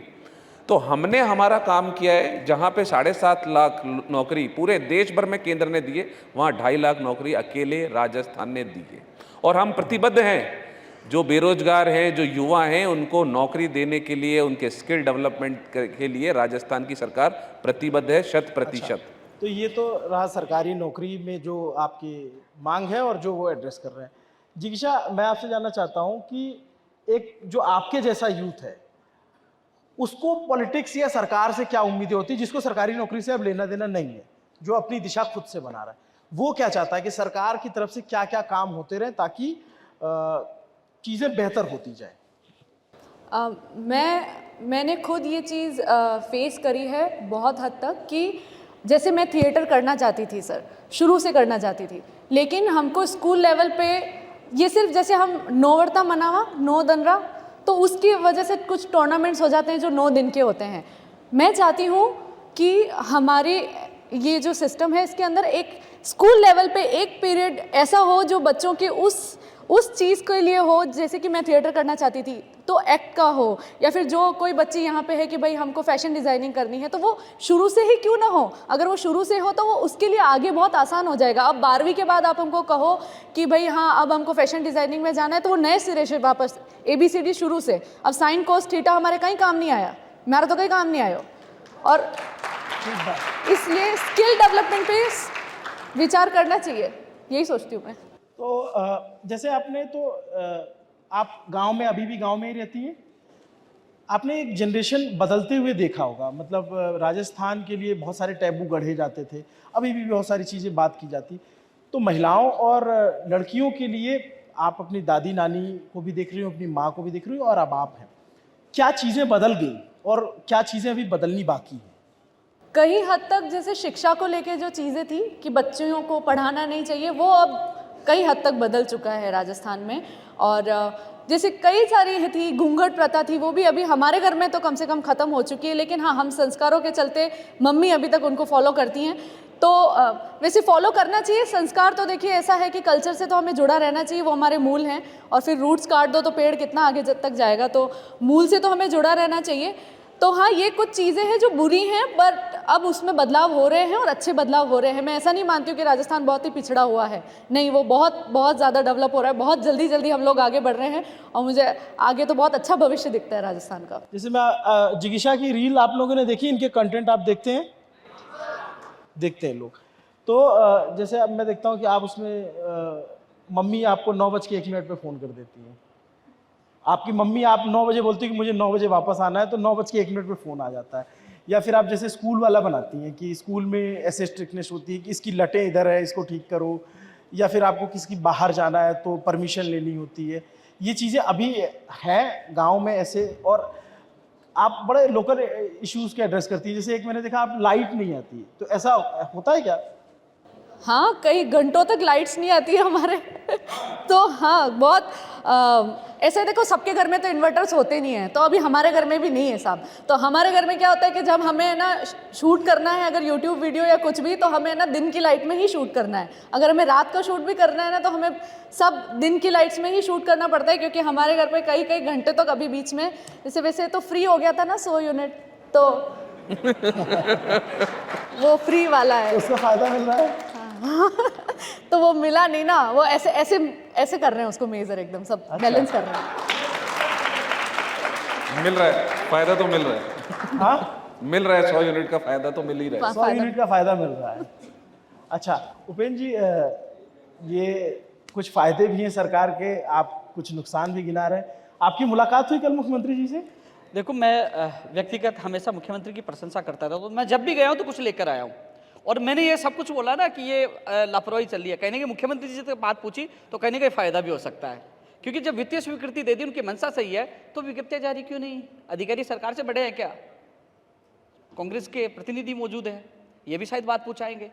तो हमने हमारा काम किया है। जहाँ पे 7.5 लाख नौकरी पूरे देश भर में केंद्र ने दिए, वहाँ 2.5 लाख नौकरी अकेले राजस्थान ने दी है। और हम प्रतिबद्ध हैं, जो बेरोजगार हैं, जो युवा हैं, उनको नौकरी देने के लिए, उनके स्किल डेवलपमेंट के लिए राजस्थान की सरकार प्रतिबद्ध है 100%। तो ये तो रहा सरकारी नौकरी में जो आपकी मांग है और जो वो एड्रेस कर रहे हैं। जिगीशा, मैं आपसे जानना चाहता हूँ कि एक जो आपके जैसा यूथ है, उसको पॉलिटिक्स या सरकार से क्या उम्मीदें होती है, जिसको सरकारी नौकरी से अब लेना देना नहीं है, जो अपनी दिशा खुद से बना रहा है, वो क्या चाहता है कि सरकार की तरफ से क्या क्या काम होते रहे ताकि चीज़ें बेहतर होती जाए? मैंने खुद ये चीज़ फेस करी है बहुत हद तक कि जैसे मैं थिएटर करना चाहती थी सर, शुरू से करना चाहती थी, लेकिन हमको स्कूल लेवल पे ये सिर्फ जैसे हम नौवर्ता मनावा 9 दनरा, तो उसकी वजह से कुछ टूर्नामेंट्स हो जाते हैं जो 9 दिन के होते हैं। मैं चाहती हूँ कि हमारे ये जो सिस्टम है इसके अंदर एक स्कूल लेवल पे एक पीरियड ऐसा हो जो बच्चों के उस चीज़ के लिए हो। जैसे कि मैं थिएटर करना चाहती थी तो एक्ट का हो, या फिर जो कोई बच्ची यहाँ पे है कि भाई हमको फैशन डिज़ाइनिंग करनी है, तो वो शुरू से ही क्यों ना हो। अगर वो शुरू से हो तो वो उसके लिए आगे बहुत आसान हो जाएगा। अब 12वीं के बाद आप हमको कहो कि भाई हाँ अब हमको फैशन डिज़ाइनिंग में जाना है, तो वो नए सिरे से वापस ABCD शुरू से। अब साइन कोस थीटा हमारे कहीं काम नहीं आया, हमारा तो कहीं काम नहीं आया। और इसलिए स्किल डेवलपमेंट पे विचार करना चाहिए, यही सोचती हूँ मैं। तो जैसे आपने तो आप गांव में, अभी भी गांव में ही रहती हैं, आपने एक जनरेशन बदलते हुए देखा होगा। मतलब राजस्थान के लिए बहुत सारे टैबू गढ़े जाते थे, अभी भी बहुत सारी चीज़ें बात की जाती। तो महिलाओं और लड़कियों के लिए आप अपनी दादी नानी को भी देख रही हो, अपनी माँ को भी देख रही हो, और अब आप हैं। क्या चीज़ें बदल गई और क्या चीज़ें अभी बदलनी बाकी हैं? कई हद तक जैसे शिक्षा को लेके जो चीज़ें थी कि बच्चियों को पढ़ाना नहीं चाहिए, वो अब कई हद तक बदल चुका है राजस्थान में। और जैसे कई सारी थी, घूंघट प्रथा थी, वो भी अभी हमारे घर में तो कम से कम ख़त्म हो चुकी है। लेकिन हाँ, हम संस्कारों के चलते मम्मी अभी तक उनको फॉलो करती हैं। तो वैसे फॉलो करना चाहिए। संस्कार तो देखिए ऐसा है कि कल्चर से तो हमें जुड़ा रहना चाहिए, वो हमारे मूल हैं। और फिर रूट्स काट दो तो पेड़ कितना आगे तक जाएगा, तो मूल से तो हमें जुड़ा रहना चाहिए। तो हाँ, ये कुछ चीज़ें हैं जो बुरी हैं, बट अब उसमें बदलाव हो रहे हैं और अच्छे बदलाव हो रहे हैं। मैं ऐसा नहीं मानती हूँ कि राजस्थान बहुत ही पिछड़ा हुआ है, नहीं, वो बहुत बहुत ज़्यादा डेवलप हो रहा है। बहुत जल्दी हम लोग आगे बढ़ रहे हैं और मुझे आगे तो बहुत अच्छा भविष्य दिखता है राजस्थान का। जैसे मैं जिगीशा की रील आप लोगों ने देखी, इनके कंटेंट आप देखते हैं लोग। तो जैसे अब मैं देखता हूँ कि आप उसमें मम्मी आपको 9:01 पे फ़ोन कर देती हैं। आपकी मम्मी, आप 9 बजे बोलती है कि मुझे 9 बजे वापस आना है, तो 9:01 पे फ़ोन आ जाता है। या फिर आप जैसे स्कूल वाला बनाती हैं कि स्कूल में ऐसे स्ट्रिक्टनेस होती है कि इसकी लटें इधर है, इसको ठीक करो, या फिर आपको किसी बाहर जाना है तो परमिशन लेनी होती है, ये चीज़ें अभी हैं गांव में ऐसे? और आप बड़े लोकल इश्यूज़ के एड्रेस करती है, जैसे एक मैंने देखा आप लाइट नहीं आती है, तो ऐसा होता है क्या? हाँ, कई घंटों तक लाइट्स नहीं आती है हमारे तो हाँ, बहुत ऐसे देखो, सबके घर में तो इन्वर्टर्स होते नहीं हैं, तो अभी हमारे घर में भी नहीं है साहब। तो हमारे घर में क्या होता है कि जब हमें ना शूट करना है, अगर यूट्यूब वीडियो या कुछ भी, तो हमें ना दिन की लाइट में ही शूट करना है। अगर हमें रात का शूट भी करना है ना, तो हमें सब दिन की लाइट्स में ही शूट करना पड़ता है, क्योंकि हमारे घर पे कई कई घंटे तक अभी बीच में, जैसे वैसे तो फ्री हो गया था ना 100 यूनिट, तो वो फ्री वाला है, उसका फ़ायदा मिल रहा है? तो वो मिला नहीं ना, वो ऐसे ऐसे ऐसे कर रहे हैं उसको मेजर, एकदम सब बैलेंस कर रहे हैं। मिल रहा है फायदा, तो मिल रहा है। हाँ, मिल रहा है 100 यूनिट का फायदा तो मिल ही रहा है। 100 यूनिट का फ़ायदा मिल रहा है। अच्छा उपेंद्र जी, ये कुछ फ़ायदे भी हैं सरकार के, आप कुछ नुकसान भी गिना रहे हैं। आपकी मुलाकात हुई कल मुख्यमंत्री जी से? देखो, मैं व्यक्तिगत हमेशा मुख्यमंत्री की प्रशंसा करता था, तो मैं जब भी गया हूँ तो कुछ लेकर आया हूँ। और मैंने ये सब कुछ बोला ना कि ये लापरवाही चल रही है, कहने के मुख्यमंत्री जी से बात पूछी तो कहने का फ़ायदा भी हो सकता है, क्योंकि जब वित्तीय स्वीकृति दे दी, उनकी मंशा सही है, तो विज्ञप्तियाँ जारी क्यों नहीं? अधिकारी सरकार से बड़े हैं क्या? कांग्रेस के प्रतिनिधि मौजूद हैं, ये भी शायद बात पूछाएंगे,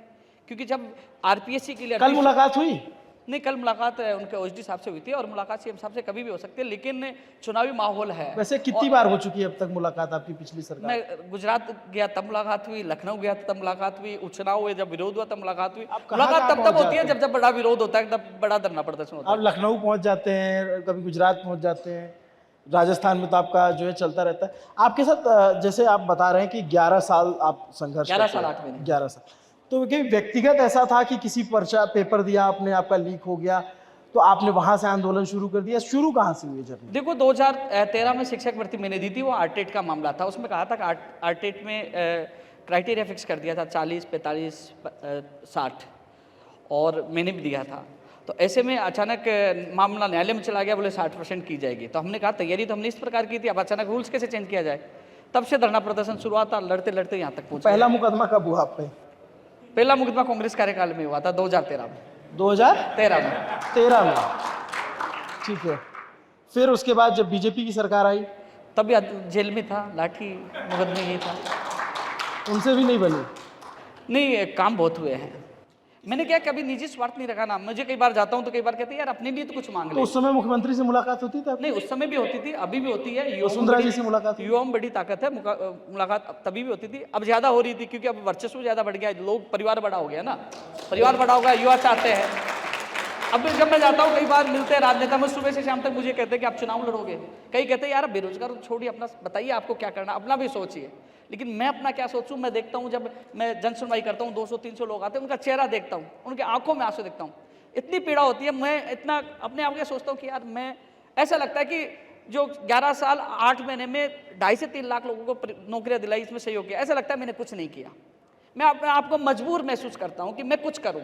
क्योंकि जब आरपीएससी के लिए कल मुलाकात हुई? नहीं, कल मुलाकात उनके ओएसडी साहब से हुई थी, और मुलाकात सीएम साहब से कभी भी हो सकती है, लेकिन चुनावी माहौल है। वैसे कितनी बार हो चुकी है अब तक मुलाकात आपकी पिछली सरकार? मैं गुजरात गया तब मुलाकात हुई, लखनऊ गया तब मुलाकात हुई, उपचुनाव हुए जब विरोध हुआ तब मुलाकात हुई। मुलाकात तब तब होती है जब जब बड़ा विरोध होता है, तब बड़ा धरना प्रदर्शन होता है। आप लखनऊ पहुंच जाते हैं, कभी गुजरात पहुंच जाते हैं, राजस्थान में तो आपका जो है चलता रहता है। आपके साथ जैसे आप बता रहे हैं कि 11 साल आप संघर्ष 11 साल 8 महीने 11 साल, तो क्या व्यक्तिगत ऐसा था कि किसी पर्चा पेपर दिया आपने, आपका लीक हो गया, तो आपने वहां से आंदोलन शुरू कर दिया? शुरू कहाँ से हुई जर्नी? देखो, 2013 में शिक्षक भर्ती मैंने दी थी, वो आरटेट का मामला था। उसमें कहा था कि आरटेट में क्राइटेरिया फिक्स कर दिया था 40, 45, 60, और मैंने भी दिया था। तो ऐसे में अचानक मामला न्यायालय में चला गया, बोले 60% की जाएगी। तो हमने कहा तैयारी तो हमने इस प्रकार की थी, अब अचानक रूल्स कैसे चेंज किया जाए? तब से धरना प्रदर्शन शुरुआत था, लड़ते लड़ते यहाँ तक पहुँचे। पहला मुकदमा कब हुआ आप पे? पहला मुकदमा कांग्रेस कार्यकाल में हुआ था 2013 में। 2013 में, ठीक है। फिर उसके बाद जब बीजेपी की सरकार आई तभी जेल में था, लाठी मुकदमे ये था। उनसे भी नहीं बनी? नहीं, काम बहुत हुए हैं। मैंने क्या कभी निजी स्वार्थ नहीं रखा ना। मुझे कई बार जाता हूँ तो कई बार कहते हैं यार अपने लिए तो कुछ मांग तो ले। उस समय मुख्यमंत्री से मुलाकात होती थी? नहीं, उस समय भी होती थी, अभी भी होती है। वसुंधरा जी से मुलाकात हुई? युवाओं में बड़ी ताकत है, मुलाकात तभी भी होती थी। अब ज्यादा हो रही थी क्योंकि अब वर्चस्व ज्यादा बढ़ गया, लोग, परिवार बड़ा हो गया ना, परिवार बड़ा होगा, युवा चाहते हैं। अब जब मैं जाता हूँ, कई बार मिलते हैं राजनेता में, सुबह से शाम तक मुझे कहते हैं कि आप चुनाव लड़ोगे। कई कहते हैं यार बेरोजगार छोड़िए, अपना बताइए आपको क्या करना, अपना भी सोचिए। लेकिन मैं अपना क्या सोचूं? मैं देखता हूं, जब मैं जन सुनवाई करता हूं, 200-300 लोग आते हैं, उनका चेहरा देखता हूं, उनके आंखों में आंसू देखता हूं, इतनी पीड़ा होती है। मैं इतना अपने आप के सोचता हूं कि यार मैं, ऐसा लगता है कि जो 11 साल 8 महीने में 2.5 से 3 लाख लोगों को नौकरियां दिलाई, इसमें सहयोग किया, ऐसा लगता है मैंने कुछ नहीं किया। मैं अपने आप को मजबूर महसूस करता हूँ कि मैं कुछ करूँ,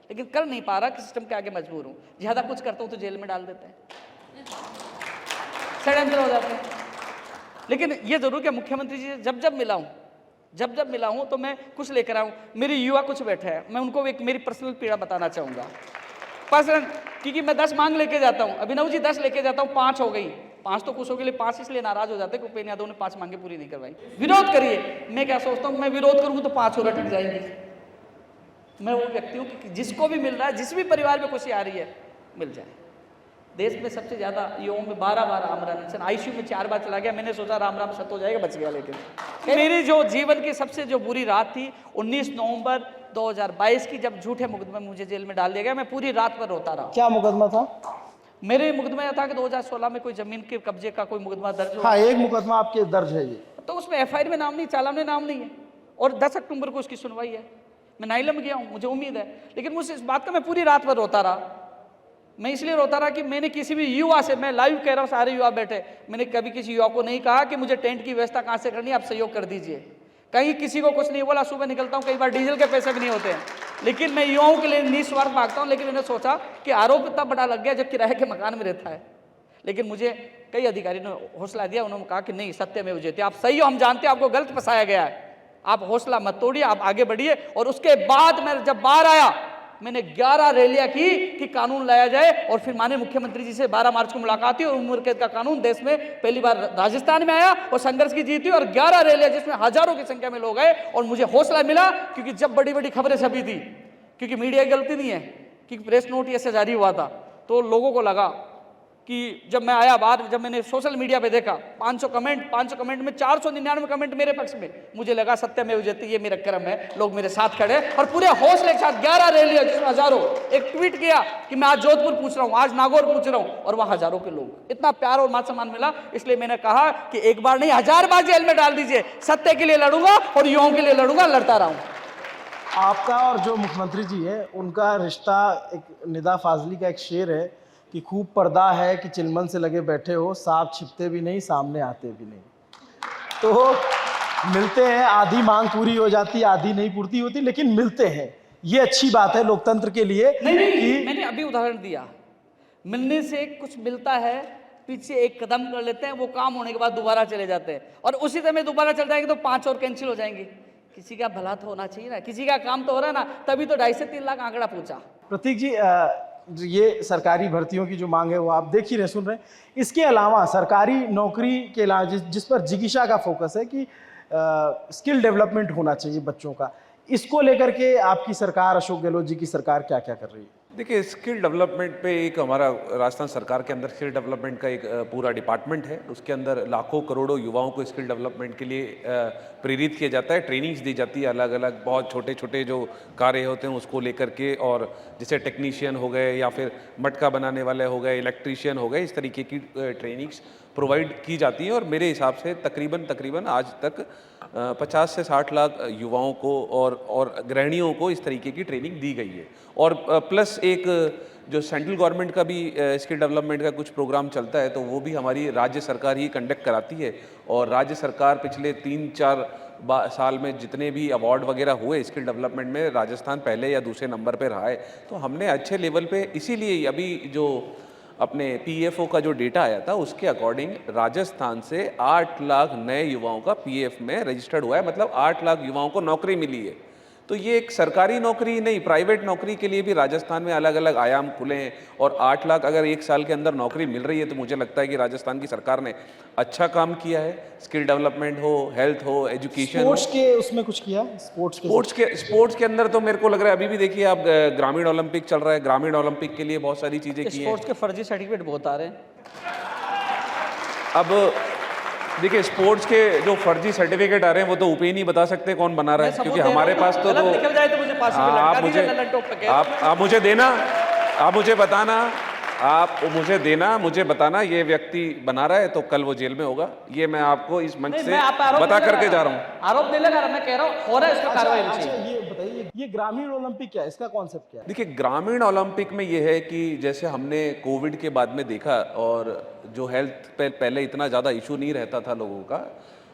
लेकिन कर नहीं पा रहा कि सिस्टम के आगे मजबूर हूँ। ज़्यादा कुछ करता हूँ तो जेल में डाल देते हैं, षड्यंत्र हो जाते हैं। लेकिन ये जरूर कि मुख्यमंत्री जी से जब जब मिला हूँ तो मैं कुछ लेकर आऊँ। मेरे युवा कुछ बैठे हैं, मैं उनको एक मेरी पर्सनल पीड़ा बताना चाहूँगा। पर्सनल, क्योंकि मैं 10 मांग लेके जाता हूँ, अभिनव जी 10 लेके जाता हूँ, 5 हो गई, 5 तो खुश हो गए, 5 इसलिए नाराज हो जाते हैं कि उपेंद्र यादव ने 5 मांगे पूरी नहीं करवाई। विरोध करिए, मैं क्या सोचता हूँ, मैं विरोध करूँगा तो 5 और अटक जाएंगी। मैं वो व्यक्ति हूँ कि जिसको भी मिल रहा है, जिस भी परिवार में खुशी आ रही है, मिल जाए। देश में सबसे ज्यादा युवाओं में 12 बार आमरण, आईसीयू में 4 बार चला गया। मैंने सोचा राम राम सत हो जाएगा, बच गया। लेकिन मेरी जो जीवन की सबसे जो बुरी रात थी 19 नवंबर 2022 की, जब झूठे मुकदमे मुझे जेल में डाल दिया गया। मैं पूरी रात भर रोता रहा। क्या मुकदमा था? मेरे मुकदमा यह था कि 2016 में कोई जमीन के कब्जे का कोई मुकदमा दर्ज हुआ। हाँ, एक मुकदमा आपके दर्ज है ये, तो उसमें एफआईआर में नाम नहीं, चालान में नाम नहीं है, और 10 अक्टूबर को उसकी सुनवाई है। मैं नाइलम गया हूँ, मुझे उम्मीद है, लेकिन मुझे इस बात का मैं पूरी रात भर रोता रहा। मैं इसलिए रोता रहा कि मैंने किसी भी युवा से, मैं लाइव कह रहा हूँ, सारे युवा बैठे, मैंने कभी किसी युवा को नहीं कहा कि मुझे टेंट की व्यवस्था कहाँ से करनी है, आप सहयोग कर दीजिए। कहीं किसी को कुछ नहीं बोला। सुबह निकलता हूँ, कई बार डीजल के पैसे भी नहीं होते हैं, लेकिन मैं युवाओं के लिए निस्वार्थ भागता हूँ। लेकिन मैंने सोचा कि आरोप इतना बड़ा लग गया जब किराए के मकान में रहता है। लेकिन मुझे कई अधिकारी ने हौसला दिया, उन्होंने कहा कि नहीं, सत्य में जयते, आप सही हो, हम जानते हैं आपको गलत फंसाया गया है, आप हौसला मत तोड़िए, आप आगे बढ़िए। और उसके बाद मैं जब बाहर आया, मैंने 11 रैलियां की कि कानून लाया जाए, और फिर माननीय मुख्यमंत्री जी से 12 मार्च को मुलाकात हुई और उम्र कैद का कानून देश में पहली बार राजस्थान में आया और संघर्ष की जीत हुई, और 11 रैलियां जिसमें हजारों की संख्या में लोग आए। और मुझे हौसला मिला, क्योंकि जब बड़ी बड़ी खबरें छपी थी, क्योंकि मीडिया की गलती नहीं है, क्योंकि प्रेस नोट ऐसे जारी हुआ था, तो लोगों को लगा कि जब मैं आया बाहर, जब मैंने सोशल मीडिया पे देखा 500 कमेंट में 499 कमेंट मेरे पक्ष में, मुझे लगा सत्यमेव जयते, ये मेरा कर्म है, लोग मेरे साथ खड़े। और पूरे हौसले के साथ 11 रैलियां जिसमें हजारों, एक ट्वीट किया कि मैं आज जोधपुर पूछ रहा हूँ, आज नागौर पूछ रहा हूँ, और वहां हजारों के लोग, इतना प्यार और मान सम्मान मिला। इसलिए मैंने कहा कि एक बार नहीं 1000 बार जेल में डाल दीजिए, सत्य के लिए लड़ूंगा और युवाओं के लिए लड़ूंगा, लड़ता रहूंगा। आपका और जो मुख्यमंत्री जी है उनका रिश्ता, एक निदा फाजली का एक शेर है कि खूब पर्दा है कि चिलमन से लगे बैठे हो, सांप छिपते भी नहीं सामने आते भी नहीं। तो मिलते हैं, आधी मांग पूरी हो जाती, आधी नहीं पूर्ति होती, लेकिन मिलते हैं, ये अच्छी बात है लोकतंत्र के लिए। नहीं, मैंने अभी उदाहरण दिया, मिलने से कुछ मिलता है, पीछे एक कदम कर लेते हैं, वो काम होने के बाद दोबारा चले जाते हैं, और उसी समय दोबारा चल जाएंगे तो 5 और कैंसिल हो जाएंगे। किसी का भला तो होना चाहिए ना, किसी का काम तो हो रहा है ना, तभी तो 2.5 से 3 लाख आंकड़ा पहुंचा। प्रतीक जी, ये सरकारी भर्तियों की जो मांग है वो आप देख ही रहे, सुन रहे हैं। इसके अलावा सरकारी नौकरी के अलावा जिस पर जिगीशा का फोकस है कि स्किल डेवलपमेंट होना चाहिए बच्चों का, इसको लेकर के आपकी सरकार, अशोक गहलोत जी की सरकार क्या क्या कर रही है? देखिए, स्किल डेवलपमेंट पे एक हमारा राजस्थान सरकार के अंदर स्किल डेवलपमेंट का एक पूरा डिपार्टमेंट है। उसके अंदर लाखों करोड़ों युवाओं को स्किल डेवलपमेंट के लिए प्रेरित किया जाता है, ट्रेनिंग्स दी जाती है, अलग अलग बहुत छोटे छोटे जो कार्य होते हैं उसको लेकर के, और जैसे टेक्नीशियन हो गए या फिर मटका बनाने वाले हो गए, इलेक्ट्रीशियन हो गए, इस तरीके की ट्रेनिंग्स प्रोवाइड की जाती है। और मेरे हिसाब से तकरीबन आज तक 50 से 60 लाख युवाओं को और गृहिणियों को इस तरीके की ट्रेनिंग दी गई है। और प्लस एक जो सेंट्रल गवर्नमेंट का भी स्किल डेवलपमेंट का कुछ प्रोग्राम चलता है, तो वो भी हमारी राज्य सरकार ही कंडक्ट कराती है। और राज्य सरकार पिछले 3-4 साल में जितने भी अवार्ड वगैरह हुए स्किल डेवलपमेंट में, राजस्थान पहले या दूसरे नंबर पर रहा है। तो हमने अच्छे लेवल पे, इसीलिए अभी जो अपने PFO का जो डेटा आया था उसके अकॉर्डिंग राजस्थान से 8 लाख नए युवाओं का PF में रजिस्टर्ड हुआ है, मतलब 8 लाख युवाओं को नौकरी मिली है। तो ये एक सरकारी नौकरी ही नहीं, प्राइवेट नौकरी के लिए भी राजस्थान में अलग अलग आयाम खुले हैं। और 8 लाख अगर एक साल के अंदर नौकरी मिल रही है, तो मुझे लगता है कि राजस्थान की सरकार ने अच्छा काम किया है। स्किल डेवलपमेंट हो, हेल्थ हो, एजुकेशन, स्पोर्ट्स के उसमें कुछ किया? स्पोर्ट्स के अंदर तो मेरे को लग रहा है अभी भी देखिए आप, ग्रामीण ओलंपिक चल रहा है, ग्रामीण ओलंपिक के लिए बहुत सारी चीजें की हैं। स्पोर्ट्स के फर्जी सर्टिफिकेट बहुत आ रहे हैं। अब देखिए, स्पोर्ट्स के जो फर्जी सर्टिफिकेट आ रहे हैं वो तो ऊपर ही नहीं बता सकते कौन बना रहा है, क्योंकि हमारे पास तो निकल जाए तो मुझे फांसी पे लटका दीजिए, लल्लन टॉप पे। आप मुझे देना, आप मुझे बताना, आप मुझे देना, मुझे बताना ये व्यक्ति बना रहा है तो कल वो जेल में होगा। ये मैं आपको इस मंच से बता करके जा रहा हूँ। आरोप नहीं लगा रहा, मैं कह रहा हूँ हो रहा है, इसका कार्रवाई होनी चाहिए। अच्छा, ये बताइए, ये ग्रामीण ओलंपिक क्या है, इसका कॉन्सेप्ट क्या है? देखिए, ग्रामीण ओलंपिक में ये है कि जैसे हमने कोविड के बाद में देखा, और जो हेल्थ पे पहले इतना ज़्यादा इशू नहीं रहता था लोगों का,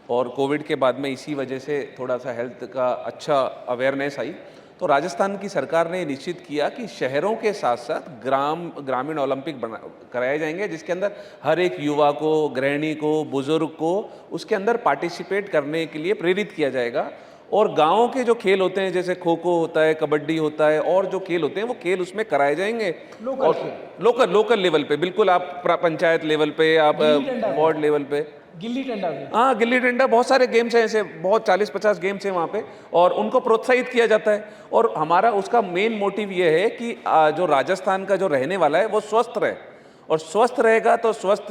और कोविड के बाद में इसी वजह से थोड़ा सा हेल्थ का अच्छा अवेयरनेस आई, तो राजस्थान की सरकार ने निश्चित किया कि शहरों के साथ साथ ग्रामीण ओलंपिक कराए जाएंगे, जिसके अंदर हर एक युवा को, गृहिणी को, बुजुर्ग को उसके अंदर पार्टिसिपेट करने के लिए प्रेरित किया जाएगा। और गांवों के जो खेल होते हैं, जैसे खो खो होता है, कबड्डी होता है, और जो खेल होते हैं वो खेल उसमें कराए जाएंगे लोकल लेवल पे। बिल्कुल, आप पंचायत लेवल पे, आप वार्ड लेवल पे, गिल्ली डंडा भी। हाँ, गिल्ली डंडा, बहुत सारे गेम्स हैं ऐसे, बहुत 40-50 गेम्स हैं वहाँ पे, और उनको प्रोत्साहित किया जाता है। और हमारा उसका मेन मोटिव ये है कि जो राजस्थान का जो रहने वाला है वो स्वस्थ रहे, और स्वस्थ रहेगा तो स्वस्थ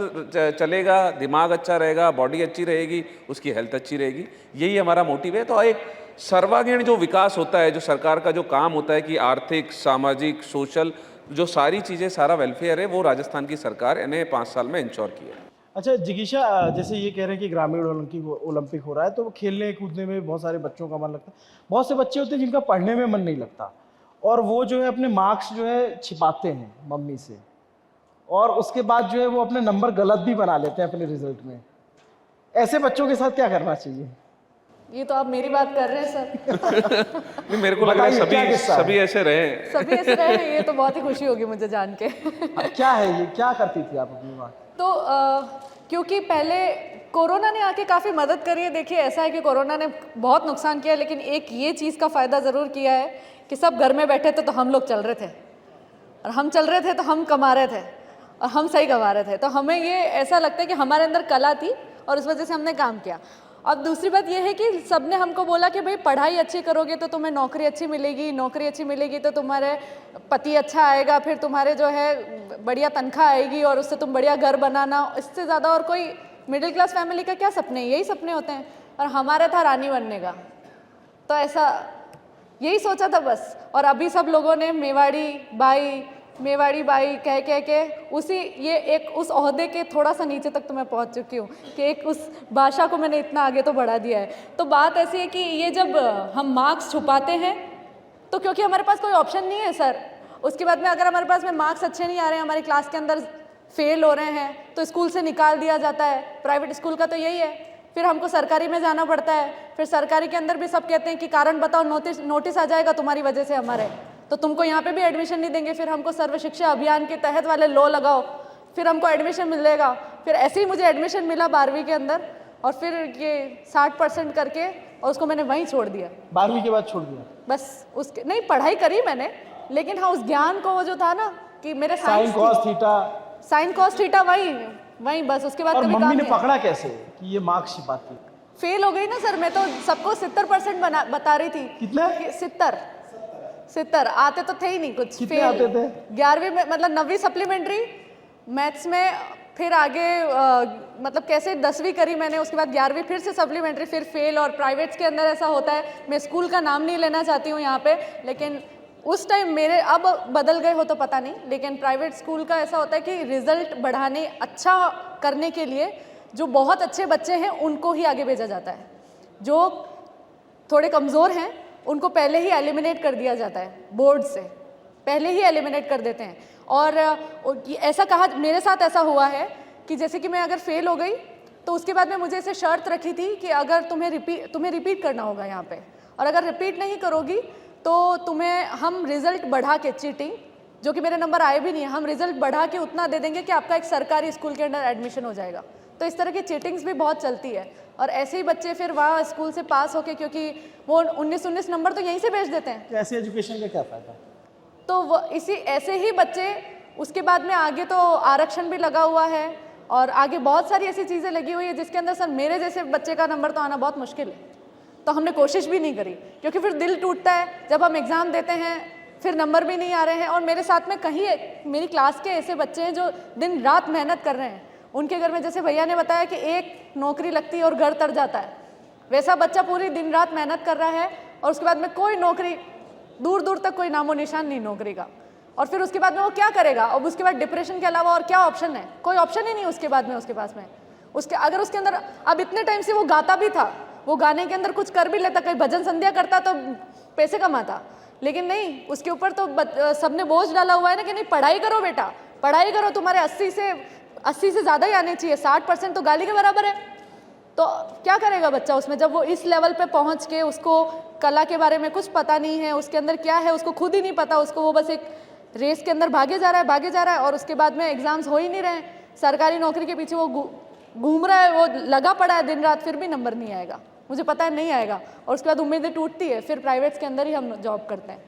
चलेगा, दिमाग अच्छा रहेगा, बॉडी अच्छी रहेगी, उसकी हेल्थ अच्छी रहेगी। यही हमारा मोटिव है। तो एक सर्वांगीण जो विकास होता है, जो सरकार का जो काम होता है कि आर्थिक, सामाजिक, सोशल, जो सारी चीज़ें, सारा वेलफेयर है, वो राजस्थान की सरकार ने 5 साल में इंश्योर किया है। अच्छा जिगीशा, जैसे ये कह रहे हैं कि ग्रामीण ओलंपिक हो रहा है, तो खेलने कूदने में बहुत सारे बच्चों का मन लगता है। बहुत से बच्चे होते हैं जिनका पढ़ने में मन नहीं लगता, और वो जो है अपने मार्क्स जो है छिपाते हैं मम्मी से, और उसके बाद जो है वो अपने नंबर गलत भी बना लेते हैं अपने रिजल्ट में। ऐसे बच्चों के साथ क्या करना चाहिए? ये तो आप मेरी बात कर रहे हैं सर। नहीं, मेरे को लग रहा है सभी ऐसे रहे। सभी ऐसे रहे, ये तो बहुत ही खुशी होगी मुझे जान के। क्या है ये, क्या करती थी आप अपनी माँ? तो क्योंकि पहले कोरोना ने आके काफ़ी मदद करी है। देखिए ऐसा है कि कोरोना ने बहुत नुकसान किया, लेकिन एक ये चीज़ का फ़ायदा ज़रूर किया है कि सब घर में बैठे थे तो हम लोग चल रहे थे, और हम चल रहे थे तो हम कमा रहे थे, और हम सही कमा रहे थे। तो हमें ये ऐसा लगता है कि हमारे अंदर कला थी और उस वजह से हमने काम किया। अब दूसरी बात ये है कि सबने हमको बोला कि भाई पढ़ाई अच्छी करोगे तो तुम्हें नौकरी अच्छी मिलेगी, नौकरी अच्छी मिलेगी तो तुम्हारे पति अच्छा आएगा, फिर तुम्हारे जो है बढ़िया तनख्वाह आएगी और उससे तुम बढ़िया घर बनाना। इससे ज़्यादा और कोई मिडिल क्लास फैमिली का क्या सपने, यही सपने होते हैं। और हमारा था रानी बनने का, तो ऐसा यही सोचा था बस। और अभी सब लोगों ने मेवाड़ी बाई कह के उसी ये एक उस ओहदे के थोड़ा सा नीचे तक तो मैं पहुंच चुकी हूँ कि एक उस भाषा को मैंने इतना आगे तो बढ़ा दिया है। तो बात ऐसी है कि ये जब हम मार्क्स छुपाते हैं तो क्योंकि हमारे पास कोई ऑप्शन नहीं है सर, उसके बाद में अगर हमारे पास में मार्क्स अच्छे नहीं आ रहे हैं, हमारी क्लास के अंदर फेल हो रहे हैं, तो स्कूल से निकाल दिया जाता है। प्राइवेट स्कूल का तो यही है, फिर हमको सरकारी में जाना पड़ता है। फिर सरकारी के अंदर भी सब कहते हैं कि कारण बताओ, नोटिस आ जाएगा तुम्हारी वजह से हमारे, तो तुमको यहाँ पे भी एडमिशन नहीं देंगे। फिर हमको सर्व शिक्षा अभियान के तहत वाले लॉ लगाओ, फिर हमको एडमिशन मिलेगा। फिर ऐसे ही मुझे एडमिशन मिला 12वीं के अंदर, और फिर ये 60% करके और उसको मैंने वहीं छोड़ दिया। 12वीं के बाद छोड़ दिया? बस उसके नहीं, पढ़ाई करी मैंने, लेकिन हाँ उस ज्ञान को, वो जो था ना कि मेरे साइन कॉस थीटा वही बस। उसके बाद और कभी मम्मी काम ने नहीं। पकड़ा कैसे कि ये मार्क्स छिपाती? फेल हो गई ना सर, मैं तो सबको 70% बता रही थी। कितना? 70 आते तो थे ही नहीं कुछ। कितने आते थे? 11वीं में, मतलब 9वीं सप्लीमेंट्री मैथ्स में, फिर आगे मतलब कैसे 10वीं करी मैंने, उसके बाद 11वीं फिर से सप्लीमेंट्री, फिर फेल। और प्राइवेट्स के अंदर ऐसा होता है, मैं स्कूल का नाम नहीं लेना चाहती हूँ यहाँ पे, लेकिन उस टाइम मेरे, अब बदल गए हो तो पता नहीं, लेकिन प्राइवेट स्कूल का ऐसा होता है कि रिजल्ट बढ़ाने, अच्छा करने के लिए जो बहुत अच्छे बच्चे हैं उनको ही आगे भेजा जाता है, जो थोड़े कमज़ोर हैं उनको पहले ही एलिमिनेट कर दिया जाता है, बोर्ड से पहले ही एलिमिनेट कर देते हैं। और ऐसा कहा, मेरे साथ ऐसा हुआ है कि जैसे कि मैं अगर फेल हो गई तो उसके बाद में मुझे ऐसे शर्त रखी थी कि अगर तुम्हें रिपीट करना होगा यहाँ पे, और अगर रिपीट नहीं करोगी तो तुम्हें हम रिज़ल्ट बढ़ा के, चीटिंग जो कि मेरे नंबर आए भी नहीं है, हम रिज़ल्ट बढ़ा के उतना दे देंगे कि आपका एक सरकारी स्कूल के अंदर एडमिशन हो जाएगा। तो इस तरह की चीटिंग्स भी बहुत चलती है, और ऐसे ही बच्चे फिर वहाँ स्कूल से पास होके, क्योंकि वो 19 नंबर तो यहीं से भेज देते हैं। तो ऐसे एजुकेशन का क्या फ़ायदा? तो वो ऐसे ही बच्चे, उसके बाद में आगे तो आरक्षण भी लगा हुआ है, और आगे बहुत सारी ऐसी चीज़ें लगी हुई है जिसके अंदर सर मेरे जैसे बच्चे का नंबर तो आना बहुत मुश्किल है। तो हमने कोशिश भी नहीं करी, क्योंकि फिर दिल टूटता है जब हम एग्ज़ाम देते हैं फिर नंबर भी नहीं आ रहे हैं। और मेरे साथ में कहीं मेरी क्लास के ऐसे बच्चे हैं जो दिन रात मेहनत कर रहे हैं, उनके घर में, जैसे भैया ने बताया कि एक नौकरी लगती है और घर तर जाता है, वैसा बच्चा पूरी दिन रात मेहनत कर रहा है, और उसके बाद में कोई नौकरी, दूर दूर तक कोई नामो निशान नहीं नौकरी का। और फिर उसके बाद में वो क्या करेगा? अब उसके बाद डिप्रेशन के अलावा और क्या ऑप्शन है? कोई ऑप्शन ही नहीं उसके बाद में, उसके पास में अगर उसके अंदर, अब इतने टाइम से वो गाता भी था, वो गाने के अंदर कुछ कर भी लेता, कहीं भजन संध्या करता तो पैसे कमाता, लेकिन नहीं, उसके ऊपर तो सबने बोझ डाला हुआ है ना कि नहीं, पढ़ाई करो बेटा, पढ़ाई करो, तुम्हारे 80 से ज़्यादा ही आने चाहिए, 60% तो गाली के बराबर है। तो क्या करेगा बच्चा उसमें, जब वो इस लेवल पे पहुंच के उसको कला के बारे में कुछ पता नहीं है, उसके अंदर क्या है उसको खुद ही नहीं पता, उसको वो बस एक रेस के अंदर भागे जा रहा है, और उसके बाद में एग्जाम्स हो ही नहीं रहे, सरकारी नौकरी के पीछे वो घूम रहा है, वो लगा पड़ा है दिन रात, फिर भी नंबर नहीं आएगा, मुझे पता है नहीं आएगा, और उसके बाद उम्मीदें टूटती है, फिर प्राइवेट्स के अंदर ही हम जॉब करते हैं,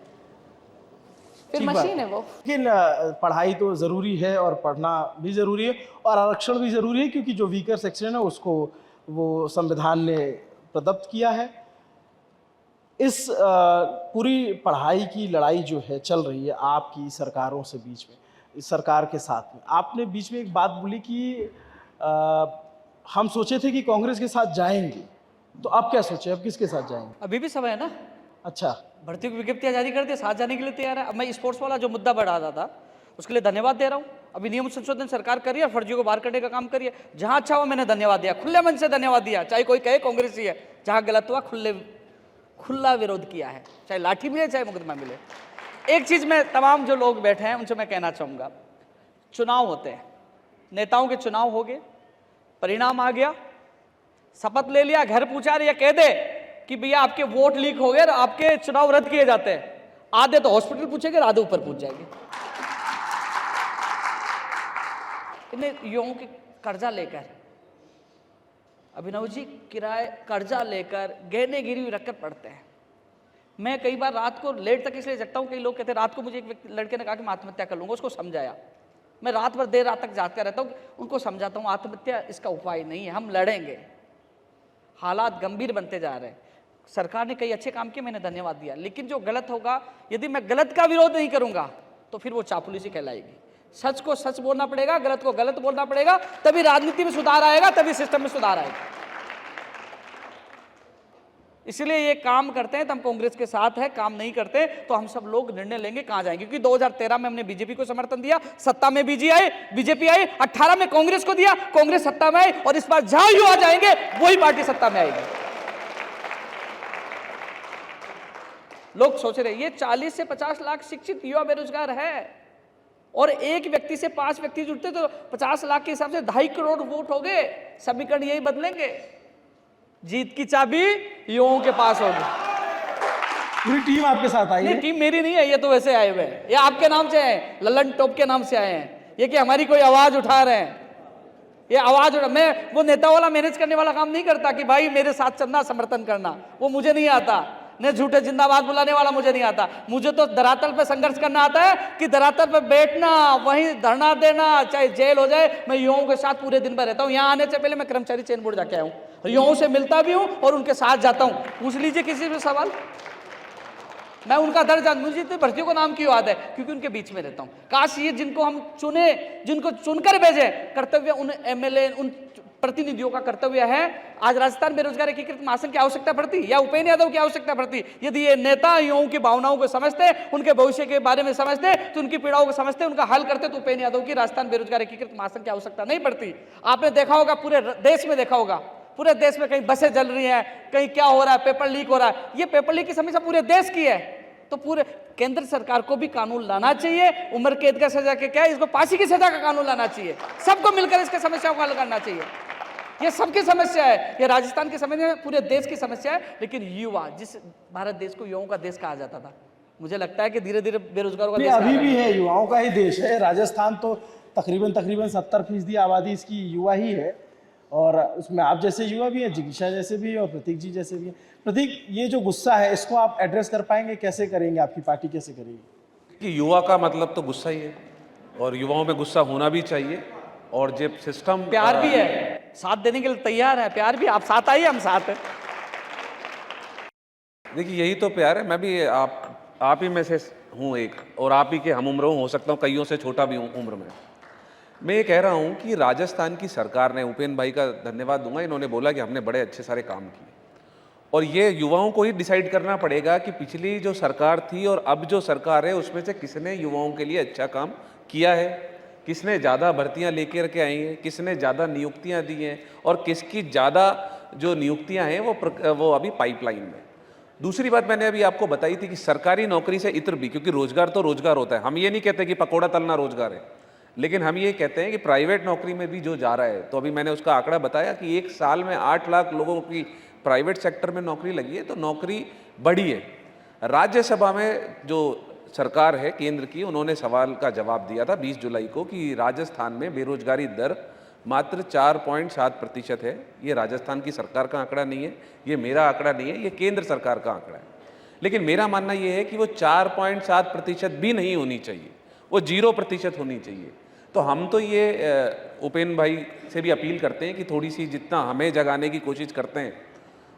फिर मशीन है वो। लेकिन पढ़ाई तो ज़रूरी है और पढ़ना भी ज़रूरी है और आरक्षण भी ज़रूरी है, क्योंकि जो वीकर सेक्शन है उसको वो संविधान ने प्रदत्त किया है। इस पूरी पढ़ाई की लड़ाई जो है चल रही है आपकी सरकारों से बीच में, इस सरकार के साथ में, आपने बीच में एक बात बोली कि हम सोचे थे कि कांग्रेस के साथ जाएंगे, तो आप क्या सोचे, अब किसके साथ जाएंगे? अभी भी समय है ना, अच्छा, भर्ती की विज्ञप्तियां जारी कर दी, साथ जाने के लिए तैयार है। अब मैं स्पोर्ट्स वाला जो मुद्दा बढ़ा रहा था उसके लिए धन्यवाद दे रहा हूँ। अभी नियम संशोधन सरकार कर रही है, फर्जियों को बाहर करने का काम करिए, जहां अच्छा हुआ मैंने धन्यवाद दिया, खुले मन से धन्यवाद दिया, चाहे कोई कहे कांग्रेस ही है, जहां गलत हुआ खुला विरोध किया है, चाहे लाठी मिले चाहे मुकदमा मिले। एक चीज में तमाम जो लोग बैठे हैं उनसे मैं कहना चाहूंगा, चुनाव होते हैं, नेताओं के चुनाव हो गए, परिणाम आ गया, शपथ ले लिया, घर पूछा, या कह दे कि भैया आपके वोट लीक हो गए और आपके चुनाव रद्द किए जाते हैं, आधे तो हॉस्पिटल पूछेंगे, आधे ऊपर पूछ जाएंगे। इन्हें युवाओं के कर्जा लेकर अभिनव जी किराए कर्जा लेकर गहने गिरवी रखकर पढ़ते हैं। मैं कई बार रात को लेट तक इसलिए जगता हूँ, कई लोग कहते हैं रात को मुझे एक लड़के ने कहा कि मैं आत्महत्या कर लूँगा, उसको समझाया। मैं रात भर देर रात तक जागता रहता हूँ, उनको समझाता हूँ आत्महत्या इसका उपाय नहीं है, हम लड़ेंगे। हालात गंभीर बनते जा रहे हैं। सरकार ने कई अच्छे काम किए, मैंने धन्यवाद दिया, लेकिन जो गलत होगा, यदि मैं गलत का विरोध नहीं करूँगा तो फिर वो चापलूसी कहलाएगी। सच को सच बोलना पड़ेगा, गलत को गलत बोलना पड़ेगा, तभी राजनीति में सुधार आएगा, तभी सिस्टम में सुधार आएगा। इसलिए ये काम करते हैं तो हम कांग्रेस के साथ है, काम नहीं करते तो हम सब लोग निर्णय लेंगे कहां जाएंगे। क्योंकि 2013 में हमने बीजेपी को समर्थन दिया, सत्ता में बीजेपी आई, 18 में कांग्रेस को दिया, कांग्रेस सत्ता में आई, और इस बार जहां युवा जाएंगे वही पार्टी सत्ता में आएगी। लोग सोच रहे ये 40 से 50 लाख शिक्षित युवा बेरोजगार है, और एक व्यक्ति से 5 व्यक्ति जुड़ते तो 50 लाख के हिसाब से 2.5 करोड़ वोट हो गए। समीकरण यही बदलेंगे। जीत की चाबी युवाओं के पास होगी। पूरी टीम आपके साथ आई नहीं, है? टीम मेरी नहीं है, ये तो वैसे आए हुए हैं, ये आपके नाम से आए, ललन टॉप के नाम से आए हैं। ये कि हमारी कोई आवाज उठा रहे हैं, ये आवाज उठा, मैं वो नेता वाला मैनेज करने वाला काम नहीं करता कि भाई मेरे साथ चलना, समर्थन करना, वो मुझे नहीं आता। ने झूठे जिंदाबाद बुलाने वाला मुझे नहीं आता। मुझे तो धरातल पे संघर्ष करना आता है कि धरातल पे बैठना, वहीं धरना देना, चाहे जेल हो जाए। मैं युवाओं के साथ पूरे दिन भर रहता हूँ। यहाँ आने से पहले मैं कर्मचारी चयन बोर्ड जाके आया हूँ, युवाओं से मिलता भी हूँ और उनके साथ जाता हूँ। पूछ लीजिए किसी भी सवाल, मैं उनका दर्द जानता हूँ। मुझे इतने भर्तियों का नाम क्यों याद है? क्योंकि उनके बीच में रहता हूँ। काश ये जिनको हम चुने, जिनको चुनकर भेजे, कर्तव्य उन एमएलए, उन प्रतिनिधियों का कर्तव्य है। आज राजस्थान बेरोजगार एकीकृत महासंघ की आवश्यकता पड़ती या उपेन्द्र यादव की आवश्यकता पड़ती? यदि ये नेता युवाओं की भावनाओं को समझते, उनके भविष्य के बारे में समझते, तो उनकी पीड़ाओं को समझते, उनका हल करते, तो उपेन्द्र यादव की राजस्थान बेरोजगार एकीकृत महासंघ की आवश्यकता नहीं पड़ती। आपने देखा होगा, पूरे देश में देखा होगा, पूरे देश में कहीं बसें जल रही हैं, कहीं क्या हो रहा है, पेपर लीक हो रहा है। ये पेपर लीक की समस्या पूरे देश की है। तो पूरे केंद्र सरकार को भी कानून लाना चाहिए। उम्र कैद का सजा के क्या है, इसको फांसी की सजा का कानून लाना चाहिए। सबको मिलकर इसके समस्याओं को हल करना चाहिए। ये सबकी समस्या है, ये राजस्थान की समस्या है, पूरे देश की समस्या है। लेकिन युवा, जिस भारत देश को युवाओं का देश कहा जाता था, मुझे लगता है कि धीरे धीरे बेरोजगारों का देश अभी भी है, युवाओं का ही देश है। राजस्थान तो तकरीबन 70% आबादी इसकी युवा ही है, और उसमें आप जैसे युवा भी हैं, जिज्ञासा जैसे भी हैं, और प्रतीक जी जैसे भी हैं। प्रतीक, ये जो गुस्सा है, इसको आप एड्रेस कर पाएंगे? कैसे करेंगे? आपकी पार्टी कैसे करेगी? कि युवा का मतलब तो गुस्सा ही है, और युवाओं में गुस्सा होना भी चाहिए। और जब सिस्टम प्यार भी है, साथ देने के लिए तैयार है, प्यार भी। आप साथ आइए, हम साथ हैं। देखिए, यही तो प्यार है। मैं भी आप ही में से हूँ एक, और आप ही के हम उम्र हो सकता हूँ, कईयों से छोटा भी हूँ उम्र में। मैं ये कह रहा हूँ कि राजस्थान की सरकार ने, उपेन्द्र भाई का धन्यवाद दूंगा, इन्होंने बोला कि हमने बड़े अच्छे सारे काम किए, और ये युवाओं को ही डिसाइड करना पड़ेगा कि पिछली जो सरकार थी और अब जो सरकार है, उसमें से किसने युवाओं के लिए अच्छा काम किया है, किसने ज़्यादा भर्तियां लेकर के आई हैं, किसने ज़्यादा नियुक्तियां दी हैं, और किसकी ज़्यादा जो नियुक्तियां हैं वो अभी पाइपलाइन में। दूसरी बात मैंने अभी आपको बताई थी कि सरकारी नौकरी से इतर भी, क्योंकि रोजगार तो रोजगार होता है। हम ये नहीं कहते कि पकौड़ा तलना रोजगार है, लेकिन हम ये कहते हैं कि प्राइवेट नौकरी में भी जो जा रहा है, तो अभी मैंने उसका आंकड़ा बताया कि 1 साल में 8 लाख लोगों की प्राइवेट सेक्टर में नौकरी लगी है, तो नौकरी बढ़ी है। राज्यसभा में जो सरकार है केंद्र की, उन्होंने सवाल का जवाब दिया था 20 जुलाई को कि राजस्थान में बेरोजगारी दर मात्र 4.7% है। ये राजस्थान की सरकार का आंकड़ा नहीं है, ये मेरा आंकड़ा नहीं है, ये केंद्र सरकार का आंकड़ा है। लेकिन मेरा मानना ये है कि वो 4.7% भी नहीं होनी चाहिए, वो 0% होनी चाहिए। तो हम तो ये उपेन्द्र भाई से भी अपील करते हैं कि थोड़ी सी जितना हमें जगाने की कोशिश करते हैं,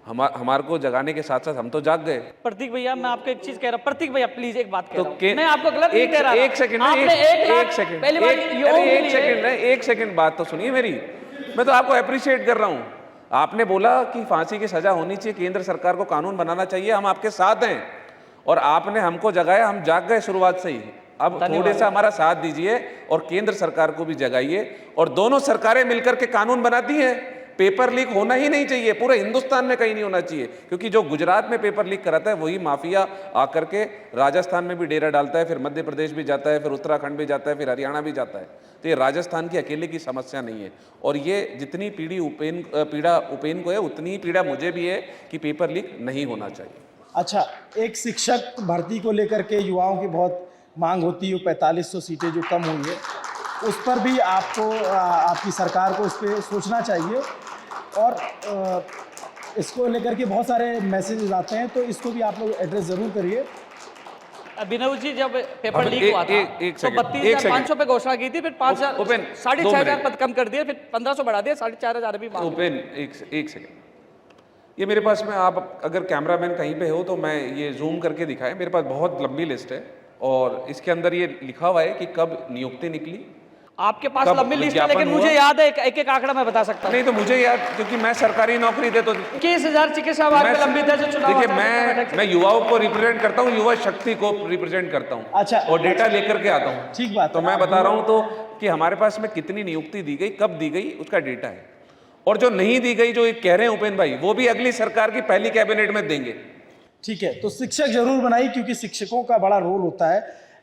हमारे को जगाने के साथ साथ हम तो जाग गए। प्रतीक भैया, मैं आपको एक चीज कह रहा हूँ। प्रतीक भैया प्लीज एक बात कह तो रहा हूँ, मैं आपको गलत नहीं कह रहा। एक सेकंड, एक सेकंड बात तो सुनिए मेरी। मैं तो आपको अप्रिशिएट कर रहा हूँ। आपने बोला कि फांसी की सजा होनी चाहिए, केंद्र सरकार को कानून बनाना चाहिए, हम आपके साथ हैं, और आपने हमको जगाया, हम जाग गए शुरुआत से ही। अब थोड़े सा हमारा साथ दीजिए और केंद्र सरकार को भी जगाइए, और दोनों सरकारें मिलकर के कानून बनाती हैं। पेपर लीक होना ही नहीं चाहिए, पूरे हिंदुस्तान में कहीं नहीं होना चाहिए, क्योंकि जो गुजरात में पेपर लीक कराता है वही माफिया आकर के राजस्थान में भी डेरा डालता है, फिर मध्य प्रदेश भी जाता है, फिर उत्तराखंड भी जाता है, फिर हरियाणा भी जाता है। तो ये राजस्थान की अकेले की समस्या नहीं है, और ये जितनी पीड़ा उपेन्द्र को है, उतनी ही पीड़ा मुझे भी है कि पेपर लीक नहीं होना चाहिए। अच्छा, एक शिक्षक भर्ती को लेकर के युवाओं की बहुत मांग होती है, 4500 सीटें जो कम हुई है, उस पर भी आपको, आपकी सरकार को इस पर सोचना चाहिए। और इसको लेकर के बहुत सारे मैसेजेस आते हैं, तो इसको भी आप लोग एड्रेस ज़रूर करिए। अभिनव जी, जब पेपर अब लीक हुआ था एक तो सेकंड, 32,500 पे घोषणा की थी, फिर 5,000 ओपन, 6,500 पद कम कर दिए, फिर 1,500 बढ़ा दिए, 4,500 भी मांगे। ओपन, एक सेकंड, ये मेरे पास में, आप अगर कैमरामैन कहीं पे हो तो मैं ये जूम करके दिखाएं, मेरे पास बहुत लंबी लिस्ट है और इसके अंदर ये लिखा हुआ है कि कब नियुक्ति निकली। आपके पास कब लंबी लिस्ट है, विज्ञापन लेकिन मुझे हुआ? याद है एक एक आंकड़ा मैं बता सकता हूँ। नहीं तो मुझे याद, क्योंकि मैं सरकारी नौकरी दे तो 21,000 चिकित्सा विभाग में लंबित है जो चुनाव देखिए, आचार संहिता बैठक से- मैं युवाओं को रिप्रेजेंट करता हूँ, युवा शक्ति को रिप्रेजेंट करता हूँ। अच्छा, और डेटा लेकर के आता हूँ। ठीक बात तो है। मैं बता रहा हूँ तो कि हमारे पास में कितनी नियुक्ति दी गई, कब दी गई, उसका डेटा है। और जो नहीं दी गई, जो ये कह रहे हैं उपेंद्र भाई, वो भी अगली सरकार की पहली कैबिनेट में देंगे। ठीक है, तो शिक्षक जरूर बनाइए, क्योंकि शिक्षकों का बड़ा रोल होता है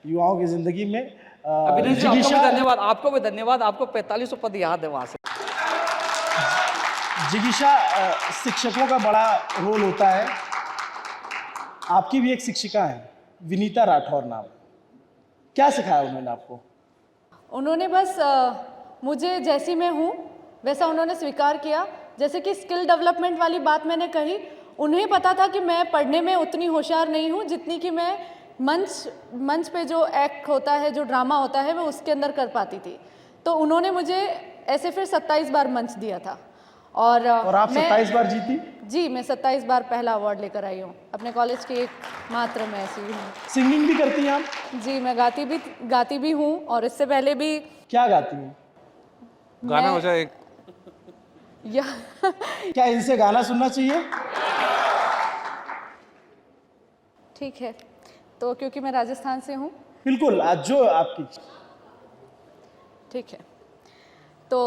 युवाओं की जिंदगी में। अभिनव जी, आपको भी जिगीशा, धन्यवाद, आपको भी धन्यवाद, आपको 4500 पद याद है वहां से। जिगीशा, शिक्षकों का बड़ा रोल होता है। आपकी भी एक शिक्षिका है, विनीता राठौर नाम, क्या सिखाया उन्होंने आपको? उन्होंने बस मुझे जैसी मैं हूँ वैसा उन्होंने स्वीकार किया। जैसे कि स्किल डेवलपमेंट वाली बात मैंने कही, उन्हें पता था कि मैं पढ़ने में उतनी होशियार नहीं हूँ जितनी कि मैं मंच पे जो एक्ट होता है, जो ड्रामा होता है, वो उसके अंदर कर पाती थी। तो उन्होंने मुझे ऐसे फिर 27 बार मंच दिया था। और आप 27 बार जीती? जी, मैं 27 बार पहला अवार्ड लेकर आई हूँ अपने कॉलेज की एकमात्र मैं ऐसी हूँ। सिंगिंग भी करती हैं आप? जी, मैं गाती भी हूँ और इससे पहले भी। क्या गाती हैं? गाना हो जाए या क्या इनसे गाना सुनना चाहिए? ठीक है, तो क्योंकि मैं राजस्थान से हूँ। बिल्कुल, आज जो आपकी। ठीक है, तो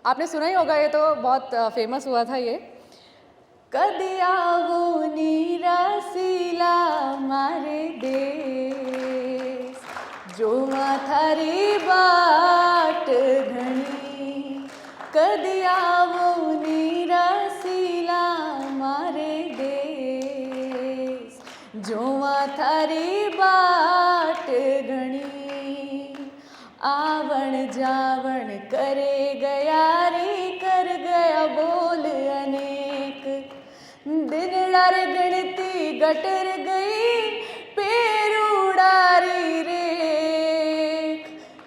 आपने सुना ही होगा, ये तो बहुत फेमस हुआ था ये। कदिया वो नीरा सीला मारे देश, जो थारी बाट घनी। कदिया वो नीरा सीला मारे देश, जो थारी बाट घनी। आवण जावण करे गया रे, कर गया बोल अनेक। दिन डार गणती गटर गई, पेर उड़ारी रे।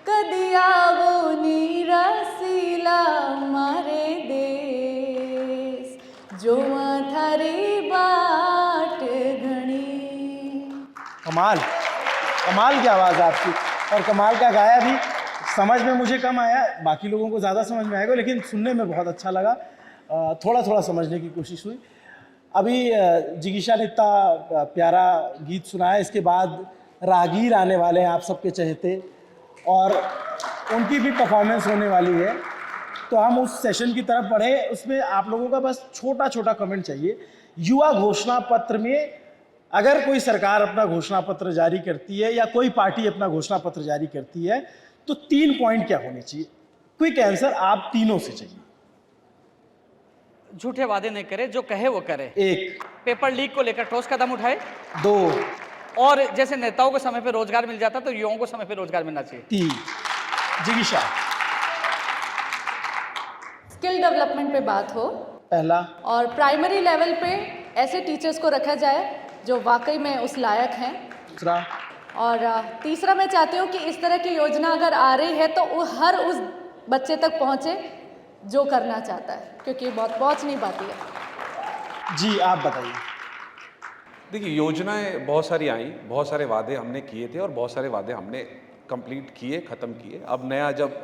कदिया वो नीरा सीला मारे देश, जो थारी बाट घनी। कमाल, कमाल की आवाज़ आपकी, और कमाल का गाया भी। समझ में मुझे कम आया, बाकी लोगों को ज़्यादा समझ में आएगा, लेकिन सुनने में बहुत अच्छा लगा। थोड़ा थोड़ा समझने की कोशिश हुई। अभी जिगीशा ने इतना प्यारा गीत सुनाया, इसके बाद रागीर आने वाले हैं, आप सबके चहेते, और उनकी भी परफॉर्मेंस होने वाली है। तो हम उस सेशन की तरफ बढ़े। उसमें आप लोगों का बस छोटा छोटा कमेंट चाहिए। युवा घोषणा पत्र में अगर कोई सरकार अपना घोषणा पत्र जारी करती है या कोई पार्टी अपना घोषणा पत्र जारी करती है, तो 3 पॉइंट क्या होने चाहिए? क्विक आंसर आप तीनों से चाहिए। झूठे वादे नहीं करे, जो कहे वो करे। 1, पेपर लीक को लेकर ठोस कदम उठाए, 2, और जैसे नेताओं को समय पे रोजगार मिल जाता तो युवाओं को समय पे रोजगार मिलना चाहिए। 3। जिगीशा, स्किल डेवलपमेंट पे बात हो, पहला। और प्राइमरी लेवल पे ऐसे टीचर्स को रखा जाए जो वाकई में उस लायक हैं। दूसरा। और तीसरा, मैं चाहती हूँ कि इस तरह की योजना अगर आ रही है तो हर उस बच्चे तक पहुँचे जो करना चाहता है, क्योंकि बहुत पहुँच नहीं पाती है। जी, आप बताइए। देखिए, योजनाएं बहुत सारी आई, बहुत सारे वादे हमने किए थे और बहुत सारे वादे हमने कंप्लीट किए, खत्म किए। अब नया जब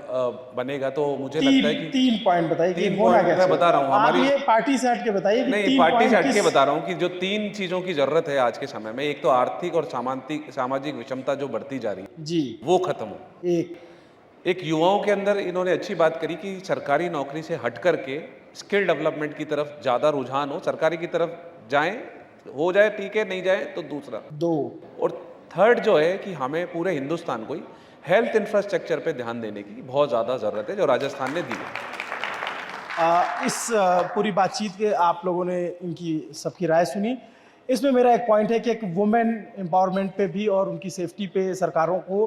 बनेगा तो मुझे लगता है कि 3 पॉइंट बताइए कि 3 होना पॉइंट क्या मैं बता रहा हूँ। आप हमारी ये पार्टी से हट के बताइए कि नहीं, 3 पार्टी से पॉइंट हट के किस- बता रहा हूँ कि जो 3 चीज़ों की ज़रूरत है आज के समय में, एक तो आर्थिक और सामाजिक विषमता जो बढ़ती जा रही है, जी, वो खत्म हो। एक युवाओं के अंदर इन्होंने अच्छी बात करी कि सरकारी नौकरी से हट करके स्किल डेवलपमेंट की तरफ ज़्यादा रुझान हो, सरकारी की तरफ जाएं, हो जाए ठीक है, नहीं जाए तो दूसरा। 2, और थर्ड जो है कि हमें पूरे हिंदुस्तान को ही हेल्थ इंफ्रास्ट्रक्चर पे ध्यान देने की बहुत ज़्यादा ज़रूरत है, जो राजस्थान ने दी है। इस पूरी बातचीत के आप लोगों ने इनकी सबकी राय सुनी। इसमें मेरा एक पॉइंट है कि एक वुमेन एम्पावरमेंट पे भी और उनकी सेफ्टी पे सरकारों को,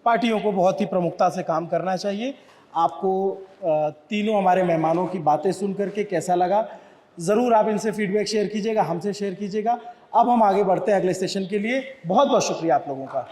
पार्टियों को बहुत ही प्रमुखता से काम करना चाहिए। आपको तीनों हमारे मेहमानों की बातें सुन करके कैसा लगा, ज़रूर आप इनसे फीडबैक शेयर कीजिएगा, हमसे शेयर कीजिएगा। अब हम आगे बढ़ते हैं अगले सेशन के लिए। बहुत बहुत शुक्रिया आप लोगों का।